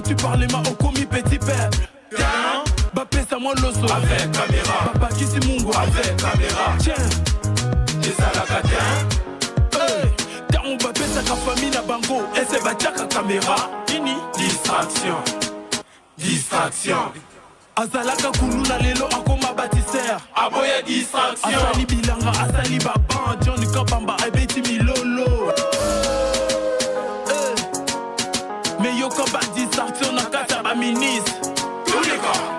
tu parles ma au commis petit peuple. Bapé ça moi l'osso avec caméra. Papa qui si mungo avec caméra. Tiens, et ça la tiens. T'as on bapé ça ka famille na bango. Et c'est bataka caméra. Ini distraction. Distraction. Azalaka kuluna lelo akoma bâtisseur. Aboya distraction. Asali bilanga asali baban. Johnny Kabamba ebeti milolo. Mais yo kaba distraction na kata ba ministre. Tous les gars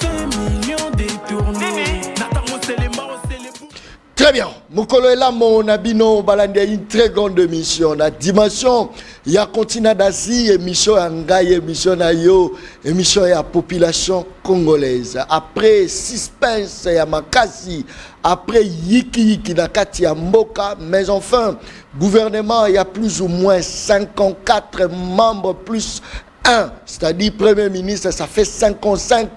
20 millions détournés. Natamo c'est les morts, c'est les bouts. Très bien. Mokolo est là, mon abino balande une très grande mission. La dimension, il y a continent d'Asie, émission Angaï, émission Nayo, émission ya population congolaise. Après suspense ya Makasi, après Yiki Nakati ya Mboka, mais enfin, gouvernement, il y a plus ou moins 54 membres plus 1, c'est-à-dire Premier ministre, ça fait 55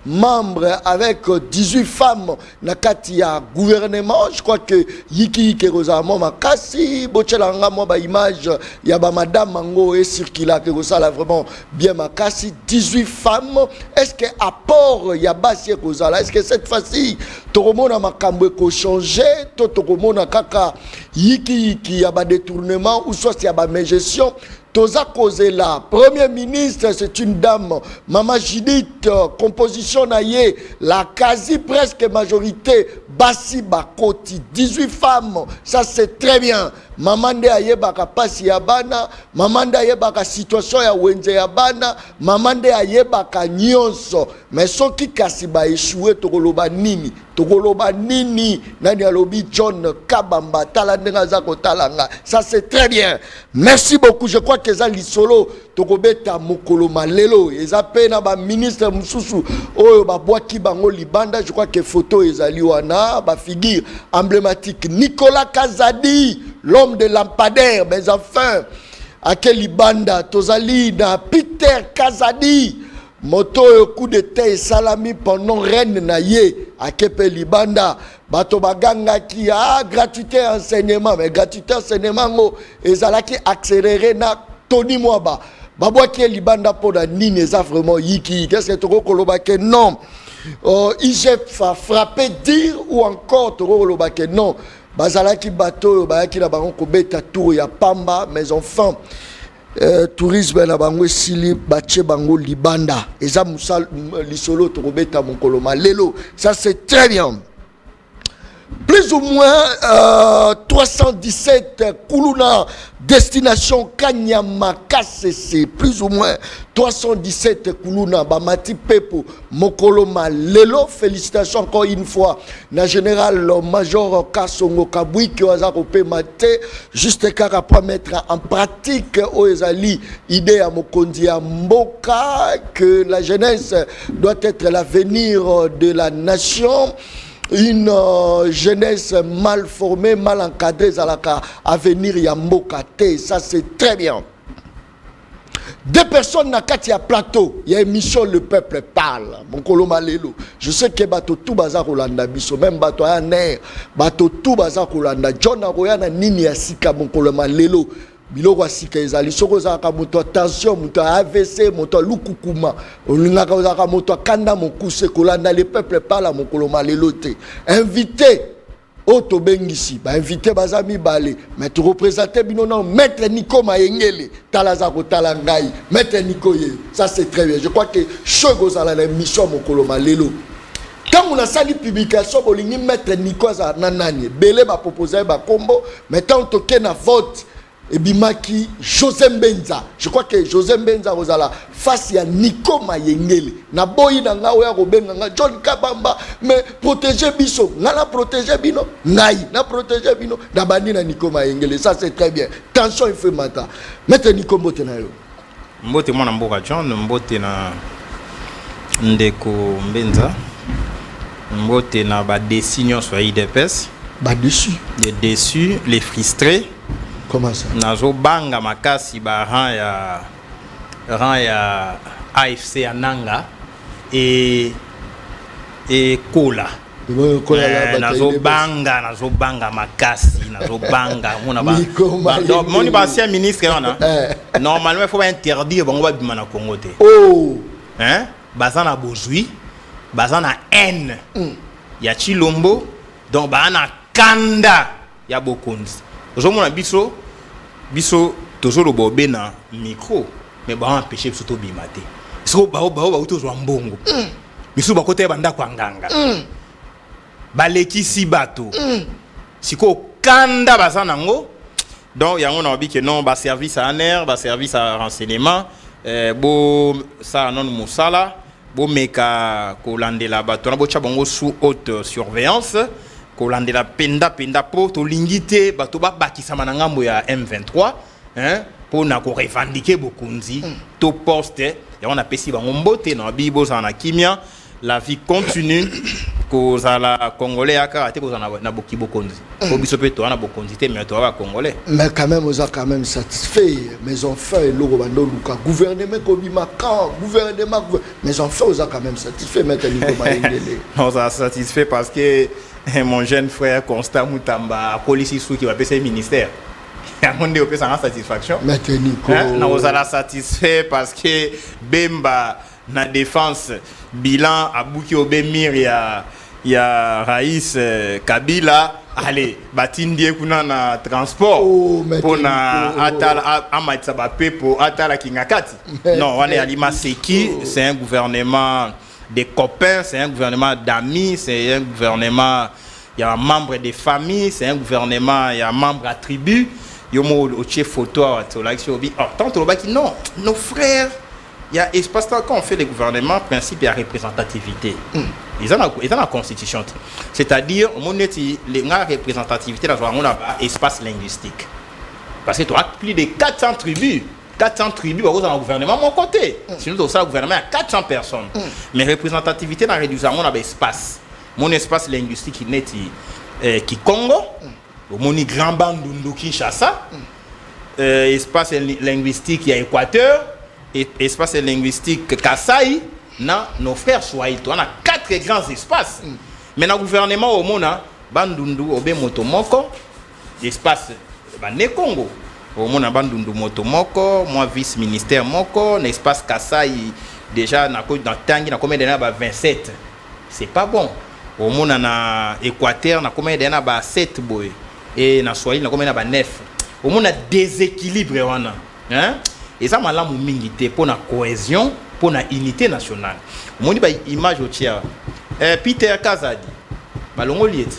membres avec 18 femmes. Nakatia gouvernement, je crois que Yiki Kerosamo Makasi, Bochelanga Moba image, Yaba Madame Mango et Circula Kerosala vraiment bien Makasi, 18 femmes. Est-ce que apport Yaba Kerosala, est-ce que cette fois-ci, Toromona Makambo ko changer, Toromona Kaka Yiki qui Yaba détournement ou soit Yaba gestion? Toza causé là. Premier ministre, c'est une dame. Maman Judith, composition naïe, la quasi presque majorité, Bassi Bakoti, 18 femmes. Ça c'est très bien. Maman de ayebaka pasi yabana, maman de ayebaka situation ya wenze yabana, maman de ayebaka nyonso. Mais ceux qui kasi ba échoué tokoloba nini, nani alobi John Kabamba talandenga zako talanga. Ça c'est très bien. Merci beaucoup. Je crois que ça lisolo tokobeta mokolo malelo. Eza pena ba ministre mususu oyo ba boaki bango libanda. Je crois que photo ezali wana ba figure emblématique Nicolas Kazadi, l'homme de lampadaire, mais enfin, à quel Libanda, Tozali, na Peter Kazadi, moto coup de thé salami pendant reine naye, à Kepe Libanda, bato baganga qui a gratuité enseignement, mais gratuité enseignement, et zalaki accéléré na Tony Mwaba. Babwa qui Libanda pour la nini, ça vraiment yiki, qu'est-ce que tu koloba que non? IGF a frappé dire ou encore tu koloba que non? Bazalaki bateau, bayaki la bango kobeta tour ya pamba, mais enfin, tourisme na bango sili bache bango libanda. Eza musal lisolo to kobeta mokolo malelo. Ça c'est très bien. Plus ou moins 317 Kuluna, destination Kanyama KCC, plus ou moins 317 Kuluna, Bamati Pepo, Mokoloma Lelo. Félicitations encore une fois, na général major Kasongo Kabui qui a opé maté, juste car après mettre en pratique Oezali, idée à Mokondi à Mboka, que la jeunesse doit être l'avenir de la nation. Une jeunesse mal formée, mal encadrée, à venir Yambokate, ça c'est très bien. Deux personnes na Katia Plateau, il y a une émission Le Peuple Parle, mon koloma lelo. Je sais que bato tout bazar Rolanda biso, même bato à ner, bato tout bazar Rolanda. John Aroyana nini asika mon koloma lelo. Biloko asika ezali soko zaka moto attention moto AVC moto lukukuma olingaka zaka moto kanda mokuse kolanda le peuple parle mon koloma lelote invité auto bengisi ba invité bazami balé mais tu représenter bino non maître Nico Mayengele talaza ko talangai maître Nico ye ça c'est très bien. Je crois que chogo za la mission mon koloma lelo quand on a sali publication bolingi maître Nico za nanani belé ba proposer ba combo mais tant toke na vote et bimaki José Mbenza. Je crois que José Mbenza rozala face à Nico Mayengele na boyi na nga oya kobenga nga John Kabamba mais protéger biso ngala protéger bino ngai na protéger bino na bandi na Nico Mayengele. Ça c'est très bien. Tension il fait mata mette Nico mbote na yo mbote mwana mboka John mbote na ndeko Mbenza mbote na ba décision soit IDPS ba dessus les déçus les frustrés. Comment ça? Nazo banga makasi ba ran ya AFC Ananga et Kola nazobanga makasi nazobanga moni bancien ministre wana normalement il faut interdire bango babima na Congo te hein baza na bozwi baza na haine ya Chilombo donc ba na kanda ya bokonzi ozomona biso tozolo bobe na micro mais ba empêcher biso to bima te so ba utozwa mbongo biso ba kote banda kwa nganga balekisi bato siko kanda baza nango donc yango na obi que non ba service à aner ba service à renseignement bo ça non musala bo meka ko landela bato na bo chabongo sous haute surveillance ko landela penda po to lingité bato ba bakisa manangambo ya M23 hein pour na ko revendiquer bokunzi to poste ya on a pesi bango mbote na bibo za na kimia la vie continue kozala congolais aka ate kozala na boki bokonzi ko biso pe to na bokonzi te mais to ba congolais mais quand même oza quand même satisfait mais enfin logo bando luka gouvernement ko bimaka gouvernement mais enfin oza quand même satisfait maintenant ko maingele on est satisfait parce que mon jeune frère Constant Mutamba police sous qui va passer ministère on est au sans satisfaction maintenant on est satisfait parce que Bemba na défense bilan abuki obemir ya Raïs Kabila allez batindie kuna na transport pour na atala amatsa ba pepo atala kingakati non on est alima seki c'est un gouvernement des copains c'est un gouvernement d'amis c'est un gouvernement il y a un membre des familles c'est un gouvernement il y a un membre à tribu yomo au chef photo to like obi tant to ba ki non nos frères il y a espace quand on fait les gouvernements principe il y a représentativité ils ont la constitution c'est-à-dire on est les représentativité là on a espace linguistique parce que tu as plus de 400 tribus dans un gouvernement mon côté sinon dans ça gouvernement il y a 400 personnes mais représentativité dans réduction on a espace mon espace linguistique qui n'est qui Congo mon grand bandundu Kinshasa espace linguistique il y a Équateur espace linguistique Kasaï na nos frères Swahili on a 4 grands espaces mais dans le gouvernement au mona bandundu obe motomoko espace ne Congo au mona bandundu motomoko moi vice ministère moko l'espace Kasaï déjà na tangi na combien d'années 27 c'est pas bon au mona na Équateur na combien d'années 7 boy et na Swahili na combien d'années 9 au mona déséquilibre wana hein et ça m'a mingi te pour la cohésion pour la unité nationale mon ba image au tia Peter Kazadi balongo liete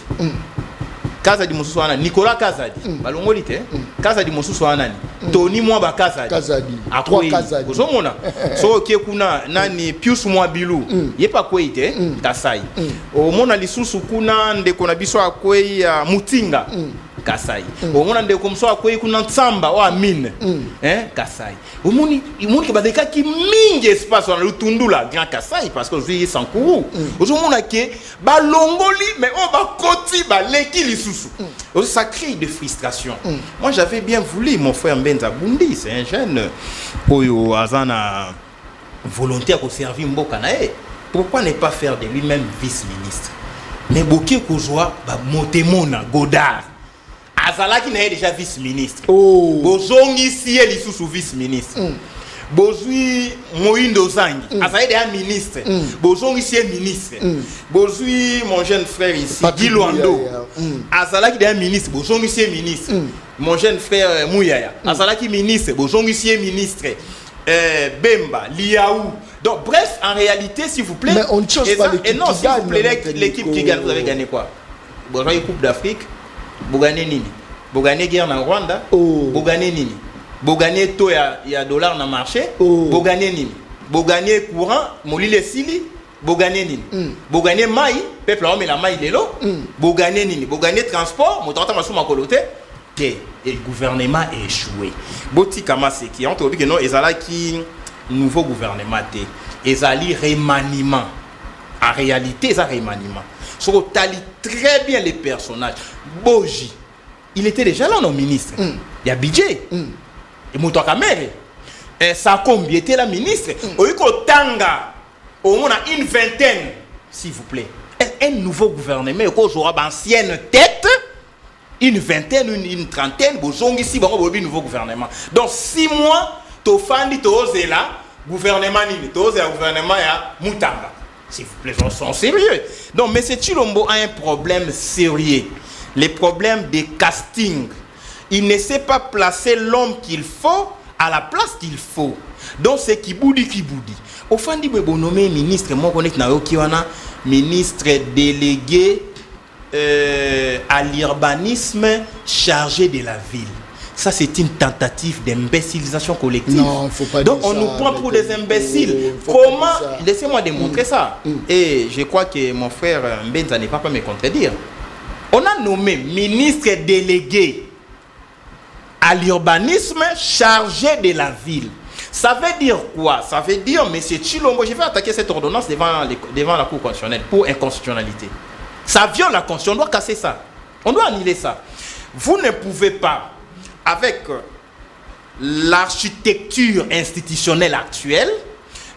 Kazadi mususu wana Nicolas Kazadi balongo liete Kazadi mususu wana ni Tony Mwamba Kazadi a 3 Kazadi ozomona so ke kuna nani Pius Mwabilu yepa kwete Kasai o mona lisusu kuna ndeko na biso akwei ya Mutinga Kasai omona ndeko mso akwei kuna Ntsamba wa mine Kasai omoni ke badeka ki mingi espace na Lutundula Grand Kasai parce que je sans courou ozomona ke balongoli mais on ba koti ba leki lisusu ça crée de frustration moi j'avais bien voulu mon frère Mbenza Bundi c'est un jeune oyo azana volontaire pour servir mboka na e pourquoi ne pas faire de lui-même vice-ministre mais boké kozwa ba motemona Godard Azalaki n'est déjà vice-ministre. Bozongi si elle est sous vice-ministre. Bozui Moindo Zangi. Azalaki déjà ministre. Bozongi si est ministre. Bozui mon jeune frère ici, Guy Luando. Azalaki déjà ministre. Bozongi si est ministre. Mon jeune frère Mouyaya. Azalaki ministre. Bozongi si est ministre. Bemba, Liaou. Donc bref, en réalité, s'il vous plaît. Mais on ne change pas l'équipe. Et non, s'il vous plaît, l'équipe qui gagne, vous avez gagné quoi? Vous avez Coupe d'Afrique. Bogane nini Bogane guerre na Rwanda Bogane nini Bogane to ya dollar na marché Bogane nini Bogane courant molile sili Bogane nini Bogane mai peuple homme la mai lelo Bogane nini Bogane transport motata masuma kolote que le gouvernement est échoué boti kama seki on te dit que non ezala ki nouveau gouvernement te ezali remaniement en réalité ça remaniement so tali très bien les personnages Boji il était déjà là non ministre il y a budget et Moto Kamere et Sakombi était la ministre Oyiko Tanga au moins une vingtaine s'il vous plaît un nouveau gouvernement, et qu'on aura d'anciennes têtes, une vingtaine, une trentaine, ici, un nouveau gouvernement. Donc 6 mois, tu fais là, gouvernement, gouvernement à Moutamba. S'il vous plaît, ils sont sérieux. Donc, M. Tshilombo a un problème sérieux. Les problèmes de casting. Il ne sait pas placer l'homme qu'il faut à la place qu'il faut. Donc, c'est Kiboudi. Au fond, il faut nommer ministre, moi, je connais ministre délégué à l'urbanisme chargé de la ville. Ça, c'est une tentative d'imbécilisation collective. Non, il ne faut pas donc, dire on ça, nous prend pour des imbéciles. Comment? Laissez-moi démontrer ça. Et je crois que mon frère Mbenza n'est pas me contredire. On a nommé ministre délégué à l'urbanisme chargé de la ville. Ça veut dire quoi? Ça veut dire, M. Tshilombo, je vais attaquer cette ordonnance devant la Cour constitutionnelle pour inconstitutionnalité. Ça viole la Constitution, on doit casser ça. On doit annuler ça. Vous ne pouvez pas, avec l'architecture institutionnelle actuelle,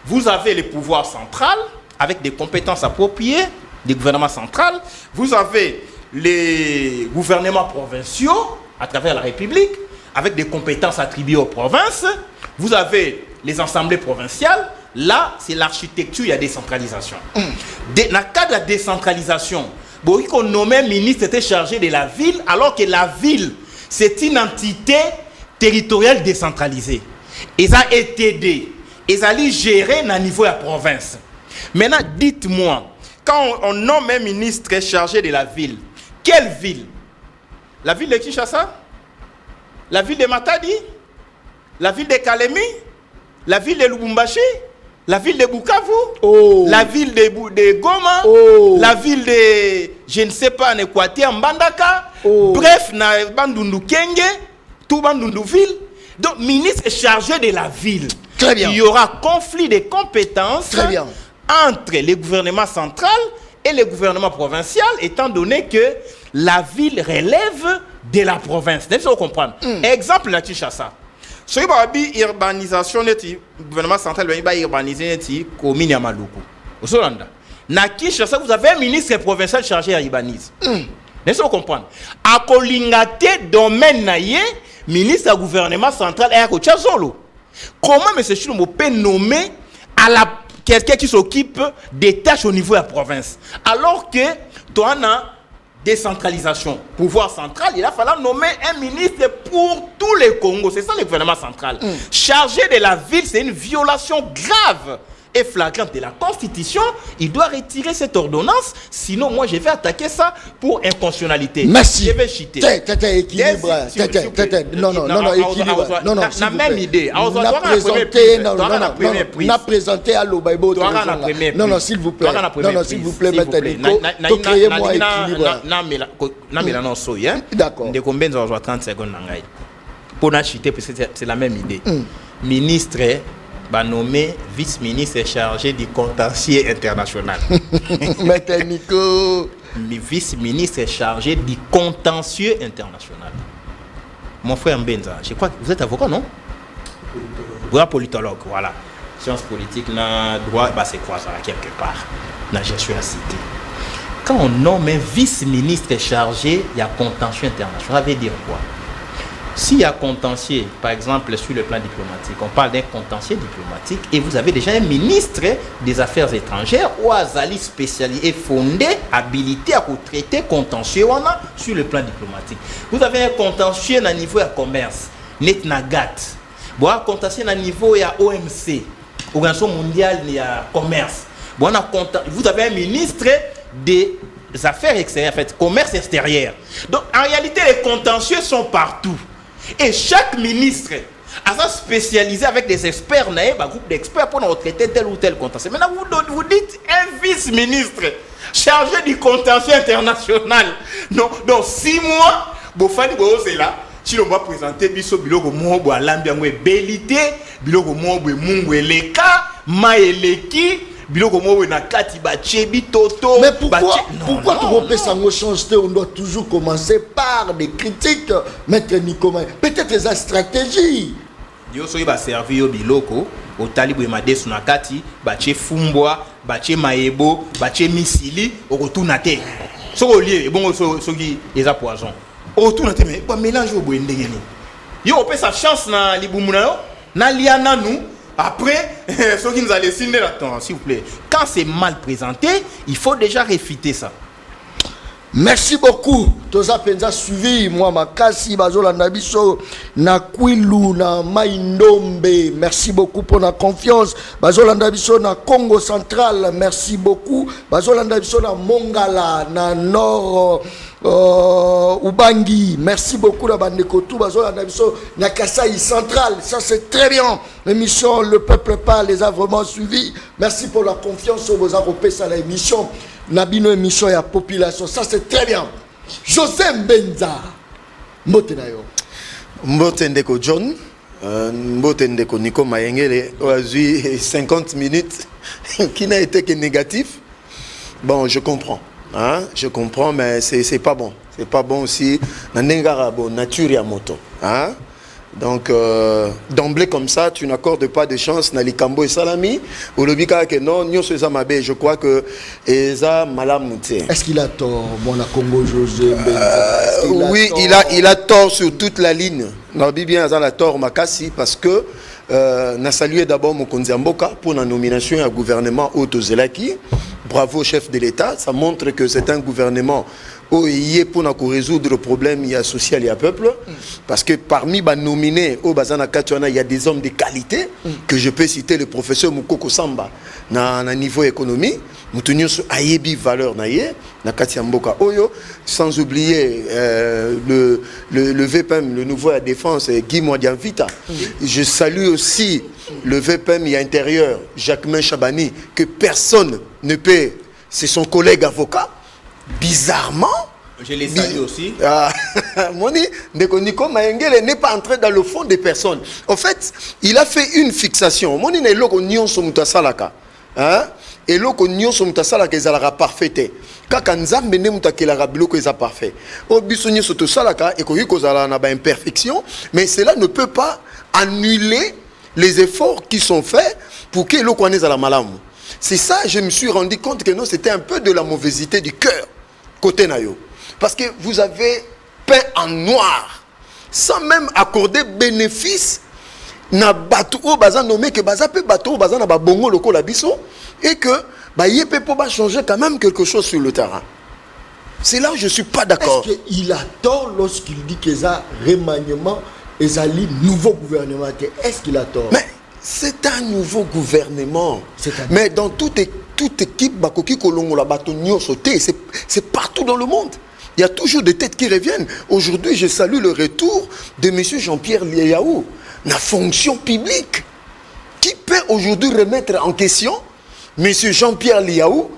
vous avez le pouvoir central avec des compétences appropriées, des gouvernements centraux, vous avez les gouvernements provinciaux à travers la République avec des compétences attribuées aux provinces, vous avez les assemblées provinciales, là c'est l'architecture, il y a décentralisation. Dans le cas de la décentralisation, on nommait ministre était chargé de la ville alors que la ville c'est une entité territoriale décentralisée. Ils ont été aidés. Ils allaient gérer à niveau de la province. Maintenant, dites-moi, quand on nomme un ministre chargé de la ville, quelle ville? La ville de Kinshasa? La ville de Matadi? La ville de Kalemi? La ville de Lubumbashi? La ville de Bukavu? La ville de Goma? La ville de, je ne sais pas, en Équateur, Mbandaka? Bref, na Bandundu Kenge, tout Bandundu ville. Donc, ministre chargé de la ville. Très bien. Il y aura conflit de compétences entre les gouvernements centraux et les gouvernements provinciaux, étant donné que la ville relève de la province. Vous comprenez? Exemple, la Kinshasa. Si vous avez une urbanisation, le gouvernement central va urbaniser la commune de Maluku. Au Solanda. Na Kinshasa, vous avez un ministre provincial chargé à urbanisme. Vous comprenez? À Kolingate, domaine naïe, ministre du gouvernement central est à Kochazolo. Comment M. Tshilombo peut nommer à la quelqu'un qui s'occupe des tâches au niveau de la province? Alors que tu as une décentralisation, pouvoir central, il a fallu nommer un ministre pour tous les Congos. C'est ça le gouvernement central. Chargé de la ville, c'est une violation grave et flagrante de la Constitution. Il doit retirer cette ordonnance, sinon moi je vais attaquer ça pour inconstitutionnalité. Merci. Je vais chiter. Équilibre. Non, équilibre. Non, la même idée. On a présenté à l'Obaïbo. Non, s'il vous plaît. Non, s'il vous plaît, maintenant. Créez-moi équilibre. D'accord. De combien de 30 secondes pour chiter, parce que c'est la même idée. Ministre nommé vice-ministre chargé du contentieux international. Maître Nico. Vice-ministre chargé du contentieux international. Mon frère Mbenza, je crois que vous êtes avocat, non? Vous êtes politologue, voilà. Sciences politiques, droit, c'est quoi ça, quelque part? Je suis à citer. Quand on nomme un vice-ministre chargé, il y a contentieux international. Ça veut dire quoi? S'il y a contentieux, par exemple sur le plan diplomatique, on parle d'un contentieux diplomatique et vous avez déjà un ministre des Affaires étrangères ou Azali spécialisé et fondé, habilité à traiter contentieux sur le plan diplomatique. Vous avez un contentieux à niveau de commerce, Netnagat. Bon, un contentieux à niveau de OMC, Organisation mondiale de commerce. Bon, vous avez un ministre des Affaires extérieures, en fait, commerce extérieur. Donc, en réalité, les contentieux sont partout. Et chaque ministre a spécialisé avec des experts, un groupe d'experts pour traiter tel ou tel contentieux. Maintenant, vous dites un vice-ministre chargé du contentieux international. Donc 6 mois, Bofani c'est là. Si l'on va présenter Biso Biloko Moubo à l'ambiance Belité, Biloko Moubo Mungu Eleka, Maeleki. Mais pourquoi on doit toujours commencer par des critiques, Maître Nicolas? Peut-être les stratégies. Yo soy va servir au biloko otali boye madesu na kati batie fumbwa batie mayebo batie misili okotuna te soko olie bongo soki eza poison okotuna te mais ba mélange au boye ndenge nini yo opesa chance na libumu na yo na lia nanu après ceux qui nous allaient signer là-dedans s'il vous plaît quand c'est mal présenté il faut déjà réfuter ça. Merci beaucoup. Toza penza suivi moi makasi bazolanda biso na Kwilu na Maindombe. Merci beaucoup pour la confiance. Bazolanda biso na Congo central. Merci beaucoup. Bazolanda biso na Mongala na Nord Ubangi. Merci beaucoup la bandeko tout bazolanda biso na Kasai central. Ça c'est très bien. L'émission Le Peuple Parle les a vraiment suivis. Merci pour la confiance au Bozaropé ça l'émission. Nabino émission ya population, ça c'est très bien. José Mbenza, mbote na yo. Mbote ndeko John, mbote ndeko Nico Mayengele, oazui 50 minutes, qui n'a été que négatif. Bon, je comprends, hein? Je comprends, mais c'est pas bon. C'est pas bon aussi. Nanengara bon nature ya moto, hein? Donc, d'emblée comme ça, tu n'accordes pas de chance na likambo et salami. Ou le bika que non, nyo seza mabe, je crois que eza malamouté. Est-ce qu'il a tort, mon Congo José Mbenza? Oui, il a tort sur toute la ligne. Nabi bien aza la tort makasi parce que n'a salué d'abord Mokonzi Mboka pour la nomination à gouvernement Otozelaki. Bravo chef de l'État, ça montre que c'est un gouvernement où il y a pour résoudre le problème il y a social et peuple parce que parmi les nominés au Bazana Katuana il y a des hommes de qualité que je peux citer le professeur Mukoko Samba na niveau économie nous tenions sur ayebi valeur naie na Katia Mboka Oyo sans oublier le VPM le nouveau à la défense Guy Mwadianvita. Je salue aussi le VPM et intérieur Jacquemin Chabani que personne ne peut, c'est son collègue avocat. Bizarrement, je les salue aussi. Moni Nico Mayengele n'est pas entré dans le fond des personnes. En fait, il a fait une fixation. Moni ne loko nyon somuta salaka. Hein? Et loko nyon somuta salaka ezalaka parfaite. Kaka nzambe ne mutakela biloko eza parfait. O biso nyon soto salaka et koyi kozala na ba imperfection, mais cela ne peut pas annuler les efforts qui sont faits pour que loko anezala malamu. C'est ça, je me suis rendu compte que non, c'était un peu de la mauvaiseté du cœur. Côté Nayo. Parce que vous avez peint en noir, sans même accorder bénéfice, na bateau au bazan nommé que baza pe bateau bazan na ba bongo loko la biso, et que ba yépe pour changer quand même quelque chose sur le terrain. C'est là où je suis pas d'accord. Est-ce qu'il a tort lorsqu'il dit que ça remaniement et ça lit nouveau gouvernement? Est-ce qu'il a tort? Mais c'est un nouveau gouvernement. Mais dans toute équipe, c'est partout dans le monde. Il y a toujours des têtes qui reviennent. Aujourd'hui, je salue le retour de M. Jean-Pierre Liaou, la fonction publique. Qui peut aujourd'hui remettre en question M. Jean-Pierre Liaou,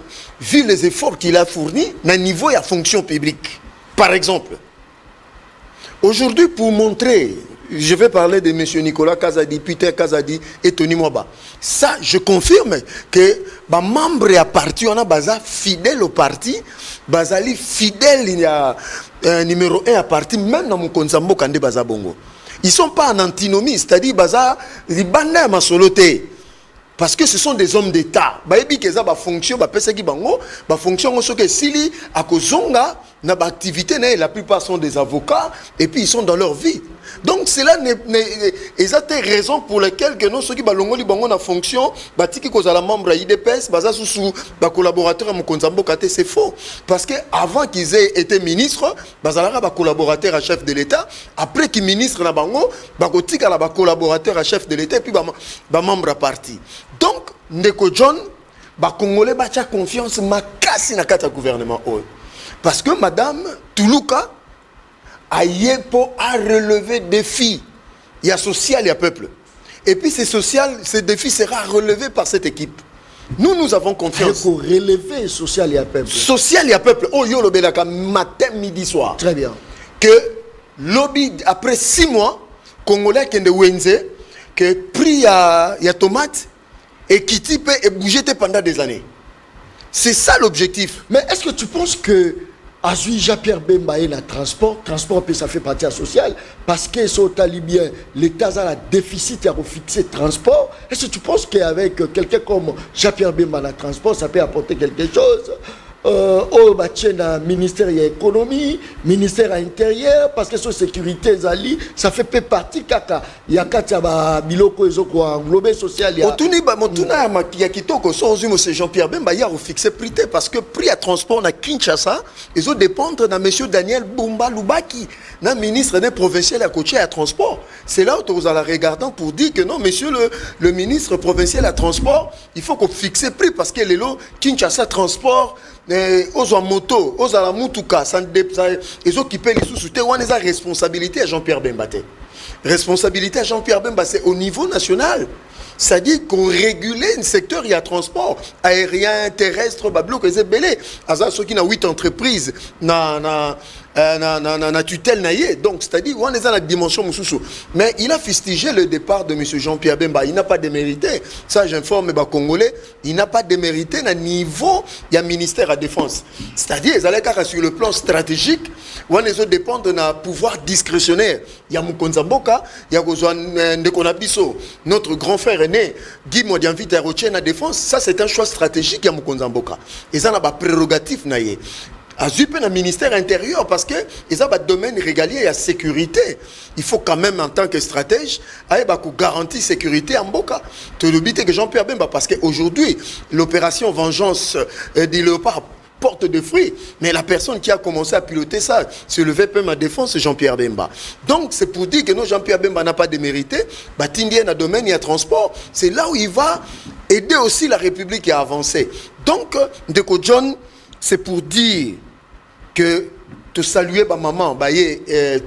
vu les efforts qu'il a fournis, à niveau de la fonction publique? Par exemple, aujourd'hui, pour montrer... Je vais parler de M. Nicolas Kazadi, Peter Kazadi et Tony Mwaba. Ça, je confirme que les membres du parti, on a baza fidèle au parti, bazali fidèle il y a numéro 1 à parti, même dans mon Konzambo Kande Baza Bongo. Ils ne sont pas en antinomie, c'est-à-dire baza li banda ma soloté. Parce que ce sont des hommes d'État. Baebi keza ba fonction ba pesa ki bango, ba fonction on soke sili akozonga na ba activité la plupart sont des avocats et puis ils sont dans leur vie. Donc cela ils ont des raisons pour lesquelles que non ceux qui balongoli bango na fonction batiki kozala membre IDPS baza sous ba collaborateur à Mokonzambo Kate, c'est faux parce que avant qu'ils aient été ministres bazala ba collaborateur à chef de l'État, après qu'ils ministre na bango ba kotika la ba collaborateur à chef de l'État et puis ba membre à parti. Donc Ndeko John ba congolais ba tia confiance makasi na kata gouvernement parce que madame Toulouka a relevé des défis. Il y a social, il y a peuple. Et puis ces défis sera relevé par cette équipe. Nous avons confiance. Il faut relever social, il y a peuple. Social, il y a peuple. Oh, yo le belaka matin, midi, soir. Très bien. Que lobby, après 6 mois, Congolais qui ont Wenze, que prix à tomate et qui type et bougé pendant des années. C'est ça l'objectif. Mais est-ce que tu penses que Azui Jean-Pierre Bemba et le transport ça fait partie sociale parce que c'est au talibien l'État a un déficit à refixer transport. Est-ce que tu penses qu'avec quelqu'un comme Jean-Pierre Bemba le transport ça peut apporter quelque chose? Au ministère de l'économie, ministère intérieur, parce que sur sécurité, ça fait partie kaka. Il y a quatre biloko englobé social. Il y a Jean-Pierre Bemba, il y a refixé prix parce que prix à transport à Kinshasa, ils ont dépendre de monsieur Daniel Bumba Lubaki, le ministre provincial à côté à transport. C'est là où vous allez regarder pour dire que non, monsieur le ministre provincial à transport, il faut qu'on fixe prix parce que les lots Kinshasa transport. Aux moto, aux la mutuka, ils occupent les sous-soutés. On a la responsabilité à Jean-Pierre Bemba. Responsabilité à Jean-Pierre Bemba, c'est au niveau national. C'est-à-dire qu'on régule un secteur, il y a transport aérien, terrestre, bablo, que c'est belé. Azar, ceux qui ont 8 entreprises, na tutelle naïe. Donc, c'est-à-dire, on est dans la dimension moussoussou. Mais il a fustigé le départ de M. Jean-Pierre Bemba. Il n'a pas démérité. Ça, j'informe les Congolais. Il n'a pas démérité à niveau, il y a ministère à défense. C'est-à-dire, ils allaient sur le plan stratégique, on les autres dépendent d'un pouvoir discrétionnaire. Il y a Moukonza Mboka, il y a Ndekonabiso, notre grand frère aîné, Guy Modianvite à la défense. Ça, c'est un choix stratégique, il y a Moukonza Mboka. Et ça, n'a pas prérogatif naïe. À un ministère intérieur parce que ils ont un domaine régalier et la sécurité. Il faut quand même en tant que stratège garantir sécurité en Boka. Tu le que Jean-Pierre Bemba parce qu'aujourd'hui l'opération vengeance des léopards porte de fruits, mais la personne qui a commencé à piloter ça, c'est le VP ma défense, Jean-Pierre Bemba. Donc c'est pour dire que non, Jean-Pierre Bemba n'a pas démérité. Tindien a domaine, il y a transport. C'est là où il va aider aussi la République à avancer. Donc Ndeko John, c'est pour dire que te saluer ma maman,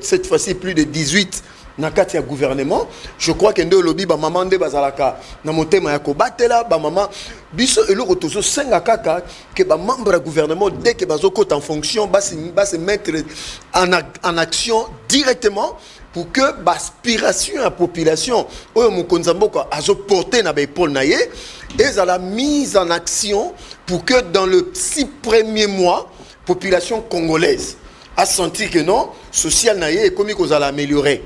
cette fois-ci plus de 18 nakati ya gouvernement. Je crois que ndo lobby ba maman de bazalaka na motema ya kobatela ba maman biso eloko tozo senga kaka que ba membre du gouvernement dès que bazoko en fonction ba se mettre en action directement pour que l'aspiration à la population oyo mokonza mboka azo porter na ba épaule naie et à la mise en action pour que dans le 6 premiers mois population congolaise a senti que non, social naïe et comme qu'on a amélioré.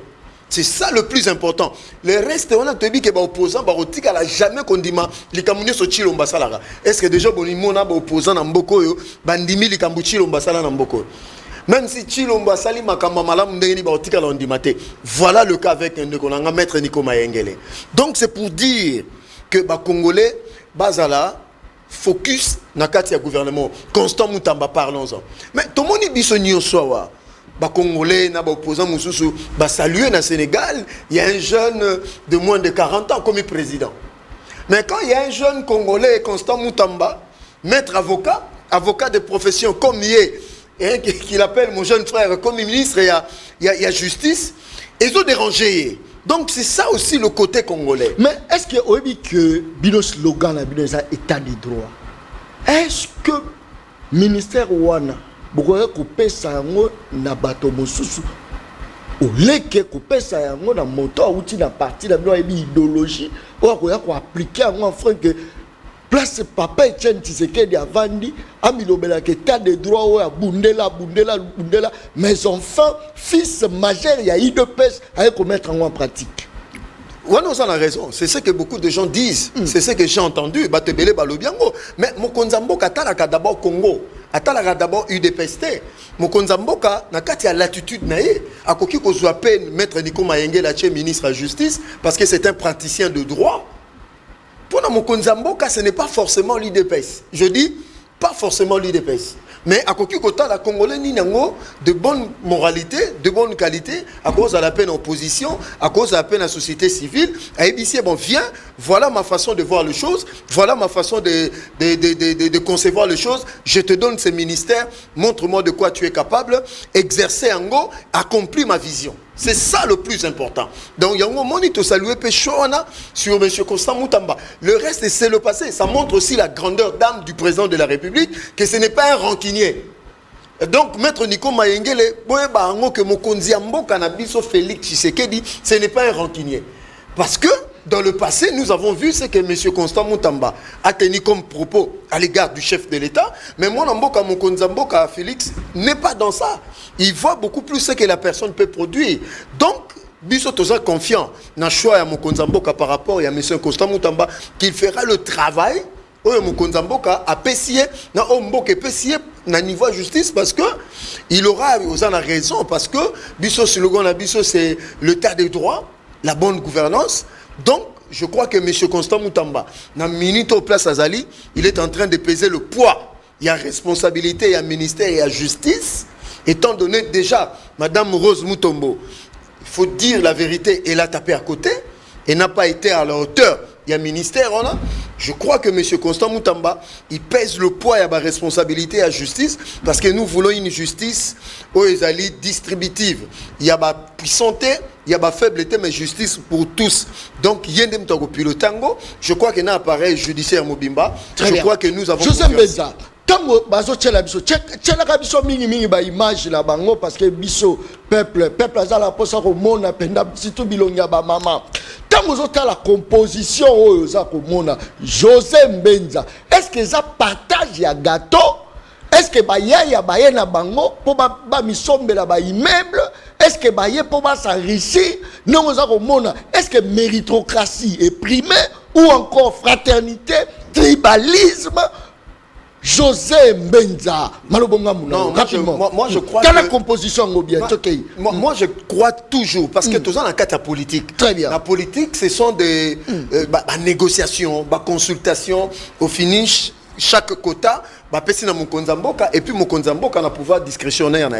C'est ça le plus important. Le reste, on a dit que les opposants, ils n'ont jamais condamné les Camerounais sur Chilomba Salara. Est-ce que déjà, les opposants dans Mboko, bandimi les Camerounais Chilomba Salara dans Mboko? Même si Chilomba Sali Makamba Malam Ndeni Baotika l'Ondimate. Voilà le cas avec un maître Nico Mayengele. Donc c'est pour dire que les Congolais, Bazala, focus na kati ya gouvernement Constant Mutamba parlons-en mais tout le monde biso nyoswa ba congolais na ba opposant mususu ba saluer na Sénégal il y a un jeune de moins de 40 ans comme président mais quand il y a un jeune congolais Constant Mutamba maître avocat de profession comme il qu'il appelle mon jeune frère comme ministre il y a justice ils ont dérangé. Donc c'est ça aussi le côté congolais. Mais est-ce que vous avez que le slogan est état de droit? Est-ce que le ministère Wana vous couper ça na bato mosusu ou leke couper ça na moto ou na parti la idéologie ou ko appliquer en frein que place papa Etienne Tshisekedi avandi amilobela que état de droit ou a bundela mais enfin fils majeur il y a eu de pêche à mettre en pratique. Oui, nous avons raison. C'est ce que beaucoup de gens disent. C'est ce que j'ai entendu. Mais Mokonza Mboka talaka d'abord Congo. Atalaka d'abord UDPST. Mokonza Mboka na kati ya l'attitude nae akoki ko zwa peine maître Nico Mayengele la ministre de la justice parce que c'est un praticien de droit. Pour Mokonza Mboka, ce n'est pas forcément l'UDPS. Je dis pas forcément l'UDPS. Mais à côté de la Congolais ni nango de bonne moralité, de bonne qualité, à cause de la peine en opposition, à cause de la peine en société civile, à EBC, bon, viens, voilà ma façon de voir les choses, voilà ma façon de concevoir les choses, je te donne ce ministère, montre-moi de quoi tu es capable, exercer en go, accomplir ma vision. C'est ça le plus important. Donc, il y a un moment où il te salue Péchona sur M. Constant Mutamba. Le reste, c'est le passé. Ça montre aussi la grandeur d'âme du président de la République, que ce n'est pas un rancunier. Donc, Maître Nico Mayengele, que Mokonzi Mboka Nabiso Félix Tshisekedi, ce n'est pas un rancunier. Parce que dans le passé, nous avons vu ce que M. Constant Moutamba a tenu comme propos à l'égard du chef de l'État. Mais moi, Namboka Mokonzamboka Félix n'est pas dans ça. Il voit beaucoup plus ce que la personne peut produire. Donc, Biso Toza confiant dans le choix de Mokonzamboka par rapport à M. Constant Moutamba qu'il fera le travail. Mokonzamboka a pessié na omboka pessié na niveau justice parce que il aura la raison parce que biso slogan na biso c'est l'état des droits, la bonne gouvernance. Donc je crois que M. Constant Moutamba na minute au place Azali, il est en train de peser le poids. Il y a responsabilité, il y a ministère, il y a justice. Étant donné déjà Madame Rose Mutombo, il faut dire la vérité, elle a tapé à côté, elle n'a pas été à la hauteur. Il y a un ministère, on a. Je crois que M. Constant Moutamba, il pèse le poids et la responsabilité à la justice parce que nous voulons une justice distributive. Il y a la puissance, il y a la faiblesse, mais justice pour tous. Donc, il y a un pilotango. Je crois qu'il y a un appareil judiciaire Mobimba. Je crois que nous avons... Joseph Mbeza, tango bazo tchela biso tchela biso mingi ba image la bango parce que biso peuple azala posa ko mona penda situ bilonga ba mama tango zota la composition oyo za ko mona Joseph Mbenza est-ce que ça partage ya gâteau est-ce que ba ya ba na bango po ba misombela ba immeuble est-ce que ba ye po ba s'enrichir non za ko mona est-ce que méritocratie est primée ou encore fraternité tribalisme José Mbenza, non, moi je crois que la composition moi je crois toujours parce que tous en cas de politique. Très bien. La politique ce sont des négociations, des consultations au finish chaque quota pesi na Mokonzamboka et puis Mokonzamboka na pouvoir discrétionnaire na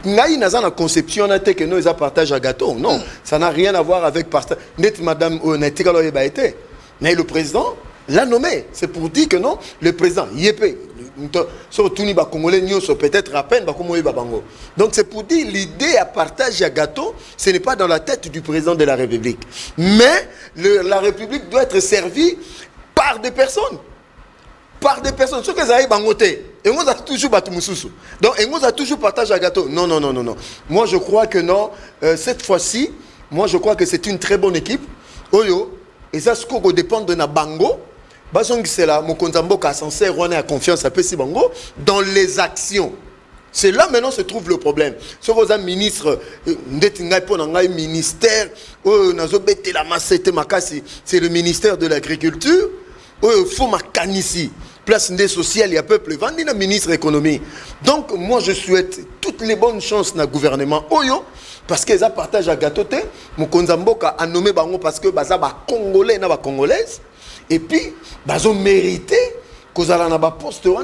ngai naza na conception na te que nous ça partage à gâteau. Non, ça n'a rien à voir avec partage. Net madame Onetika lo ba été. Mais le président l'a nommé, c'est pour dire que non, le président, Yépé, peut-être à peine, donc c'est pour dire l'idée à partager à gâteau, ce n'est pas dans la tête du président de la République. Mais la République doit être servie par des personnes. Par des personnes. Ce que vous avez bangoté, et on a toujours battu Moussoussou. Donc, on a toujours partagé à gâteau. Non. Moi, je crois que non, cette fois-ci, moi, je crois que c'est une très bonne équipe. Oyo, et ça, ce qu'on dépend de na bango. C'est là, Mokonzamboka censé rendre à confiance à Pessi Bango dans les actions. C'est là maintenant se trouve le problème. Ce que vous ministre, ministère, c'est le ministère de l'Agriculture. Il faut ici. Place des sociales, il y a peuple, vendu le ministre de l'économie. Donc, moi, je souhaite toutes les bonnes chances dans le gouvernement. Parce qu'ils partagent à gâteauté. Mokonzamboka a nommé Bango parce que Baza ba Congolais na ba Congolaise. Et puis, ils ont mérité qu'ils aient un poste pour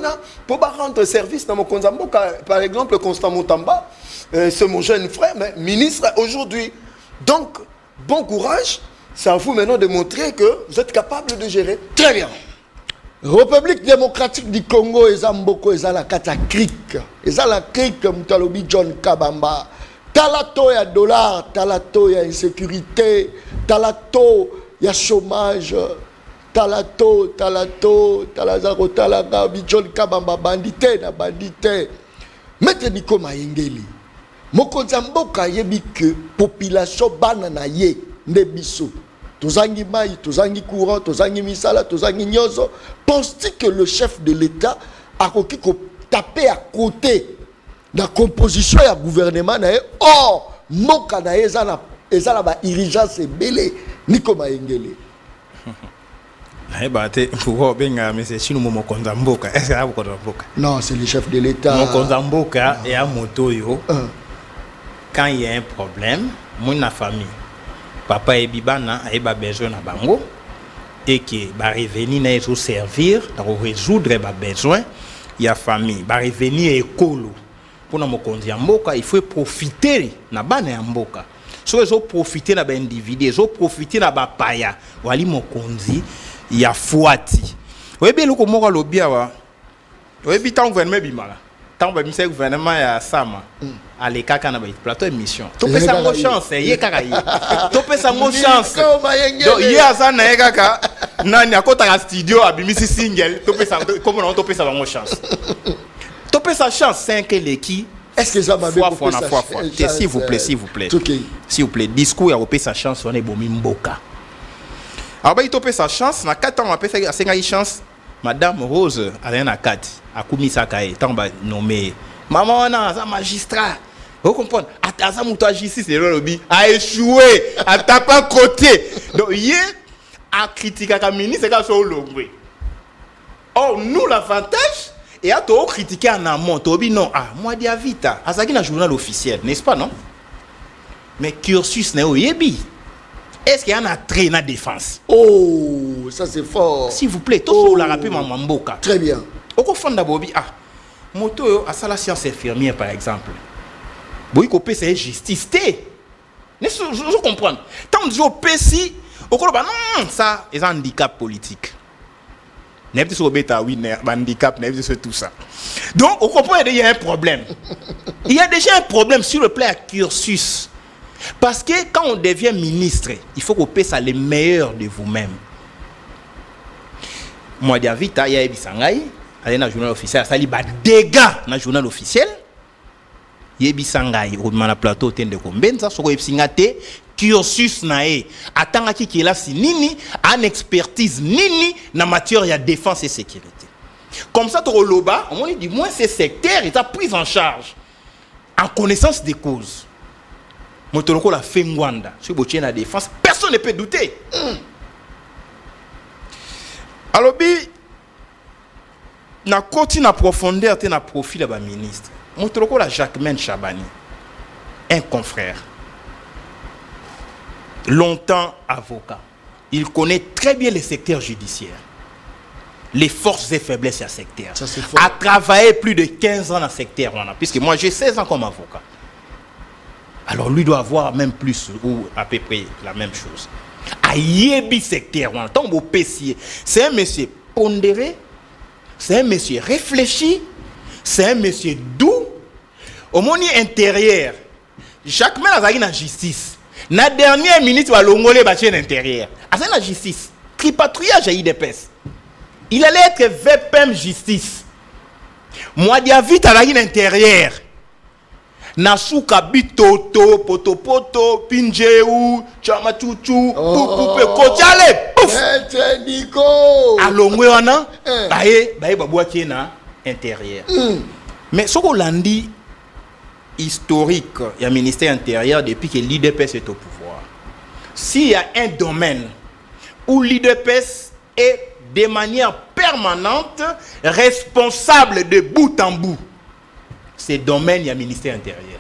rendre service dans Mokonzamboka. Par exemple, Constant Moutamba, c'est mon jeune frère, mais ministre aujourd'hui. Donc, bon courage. C'est à vous maintenant de montrer que vous êtes capable de gérer. Très bien. République démocratique du Congo, ils ont beaucoup, ils ont la crique. Ils ont la crique, Moutalobi John Kabamba. Talato, il y a dollar, talato, il y a insécurité, talato, il y a chômage. Talato, talazaro, talaga, bijol kabamba, bandité, na bandité. Maître Nico Mayengeli, Mokonzamboka yebi que population banana ye, nebiso. Tozangi maï, tozangi courant, tozangi misala, tozangi nyozo. Penses-tu que le chef de l'État a tapé à côté de la composition et du gouvernement? Or, Moka na ezala ba irigence belé, Nico Mayengeli. Non, c'est le chef de l'État. Mokonzamboka et à Motoyo. Quand il y a un problème, mon famille, papa et bibana a besoin de bango et qui va revenir na servir pour résoudre les besoins. Il y a famille, va revenir écolo. Pour na Mokonzamboka, il faut profiter na bana mboka. So ils ont profité na ba individu, ils ont profité na ba paya. Wali Mokonzi ya fuati. Webi loko moko lobia wa. Webi tant gouvernement bimala. Tant ba mise gouvernement ya sama. Ale kaka na ba plateau émission. To pesa mo chance, ye kaka ye. To pesa mo chance. Do ye asa na ye kaka nani akota ka studio abimisi single, to pesa comment on to pesa mo chance. To pesa chance 5 leki. Est-ce que ça m'a bien fois s'il vous plaît. S'il vous plaît. Discours ya opesa chance on est bomi mboka. Alors bah il topé sa chance na 4 ans on a fait à 5 chance madame Rose Alain Akati a commis ça kaé tant ba nommé maman on a magistrat. Vous comprenez? Aza muto justice le lobby a échoué, a tapé à côté. Donc hier a critiqué la ministre et sur le or nous l'avantage et à tout critiquer en amont tobi non moi dia vita azaki na journal officiel n'est-ce pas non? Mais cursus n'est oyebi. Est-ce qu'il y a un trait dans la défense? Oh, ça c'est fort. S'il vous plaît, tout ça, la rappelle maman Mboka. Très bien. Au fond d'abord, moto à ça la science infirmière par exemple. Boy copé c'est justice. Je comprends. Tant que je pèse, au non, ça c'est un handicap politique. N'est pas sur bêta oui, handicap, n'est pas sur tout ça. Donc, au comprend il y a un problème. Il y a déjà un problème sur le plan cursus. Parce que quand on devient ministre, il faut qu'on passe les meilleurs de vous-même. Moi, David, il y a Ebisangaï, il y a un journal officiel, ça y a des dégâts dans le journal officiel. Il y a Ebisangaï, au plateau, il y a des combien, ça, cursus nae atanga ki est là si nini en expertise nini na matière ya défense et sécurité. Comme ça to loba, on dit moins ces secteurs est pris en charge en connaissance des causes. Motoloko la fengwanda, sur botien la défense, personne ne peut douter. Alors bi na continue à profondeur te na profil ba ministre. Motoloko la Jacquemaine Chabani, un confrère. Longtemps avocat. Il connaît très bien les secteurs judiciaires. Les forces et faiblesses du secteur. A travaillé plus de 15 ans dans le secteur. Puisque moi j'ai 16 ans comme avocat. Alors lui doit avoir même plus ou à peu près la même chose. A yebi secteur. C'est un monsieur pondéré. C'est un monsieur réfléchi. C'est un monsieur doux. Au monde intérieur. Chaque main a la justice. Na dernière minute va l'ongolé bâtir l'intérieur. À ça la justice. Tripatouillage à IDPS. Il allait être VPM justice. Moi dia vite à l'intérieur. Nasuka bitoto poto pinjeu chama chuchu poupe kochale. Maître Nico. Alongwe wana bae babouaki na intérieur. Mais ce qu'on l'a dit historique, il y a un ministère intérieur depuis que l'IDPS est au pouvoir. S'il y a un domaine où l'IDPS est de manière permanente responsable de bout en bout, c'est le domaine, il y a un ministère intérieur.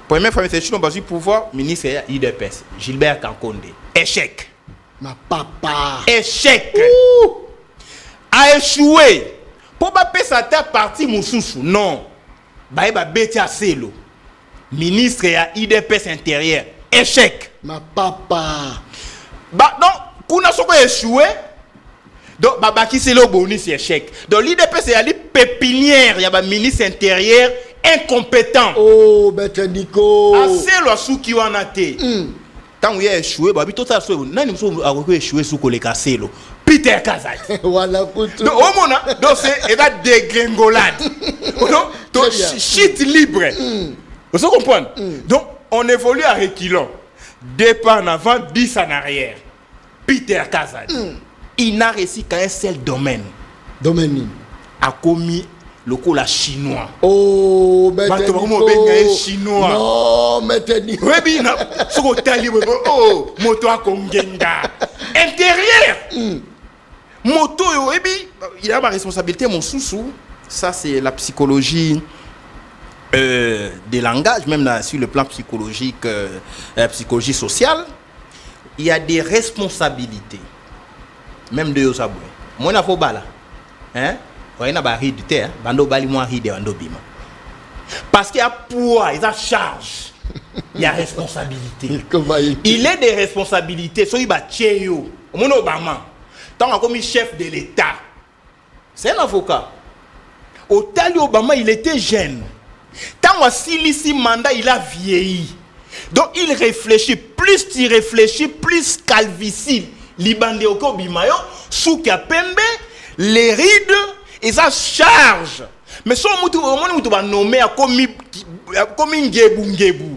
Première fois, c'est le pouvoir, ministre l'IDPS, Gilbert Kankonde. Échec. Ma papa. Échec. A échoué. Pour pas payer sa terre partie Moussoussou, non. Baïba Betia Selo, ministre et IDPS intérieur, échec. Ma papa. Bah non, qu'on a soko échoué. Donc Babaki Selo bonus échec. Donc l'IDPS est allé pépinière, il y a un ministre intérieur incompétent. Oh, Maître Nico. Assez le sou qui en a été. Tant qu'il a échoué, Babi tout ça soit nani muso a échoué sous Koleka Selo. Peter Kazak. Voilà pour tout. Donc au moment donc c'est la dégringolade. Donc shit libre. Vous comprenez? Donc on évolue à reculons. Deux pas en avant, 10 en arrière. Peter Kazak. Il n'a réussi qu'un seul domaine. Domaine. A commis le coup la chinois. Oh, Maître Nico. Chinois. Non, Maître Nico. Oui, bien. Oh, moto à Kongenga. Intérieur. Moto, il a ma responsabilité, mon sous-sous. Ça, c'est la psychologie des langages, même là, sur le plan psychologique, psychologie sociale. Il y a des responsabilités. Même de Yosaboué. Moi, je suis là. Hein? Il y a des terre, bando bali moi ride bando bima. Parce qu'il y a poids, il y a charge, il y a responsabilité. Il est des responsabilités. So il va tchéyo. Mon Obama, tant comme chef de l'État, c'est un avocat. Au Tali Obama, il était jeune. Tant ici mandat, il a vieilli. Donc il réfléchit. Plus tu réfléchis, plus calvitie. Libandé au Kobimayo, Souka Pembe, les rides. Et ça charge. Mais si on va nommer comme Ngebu.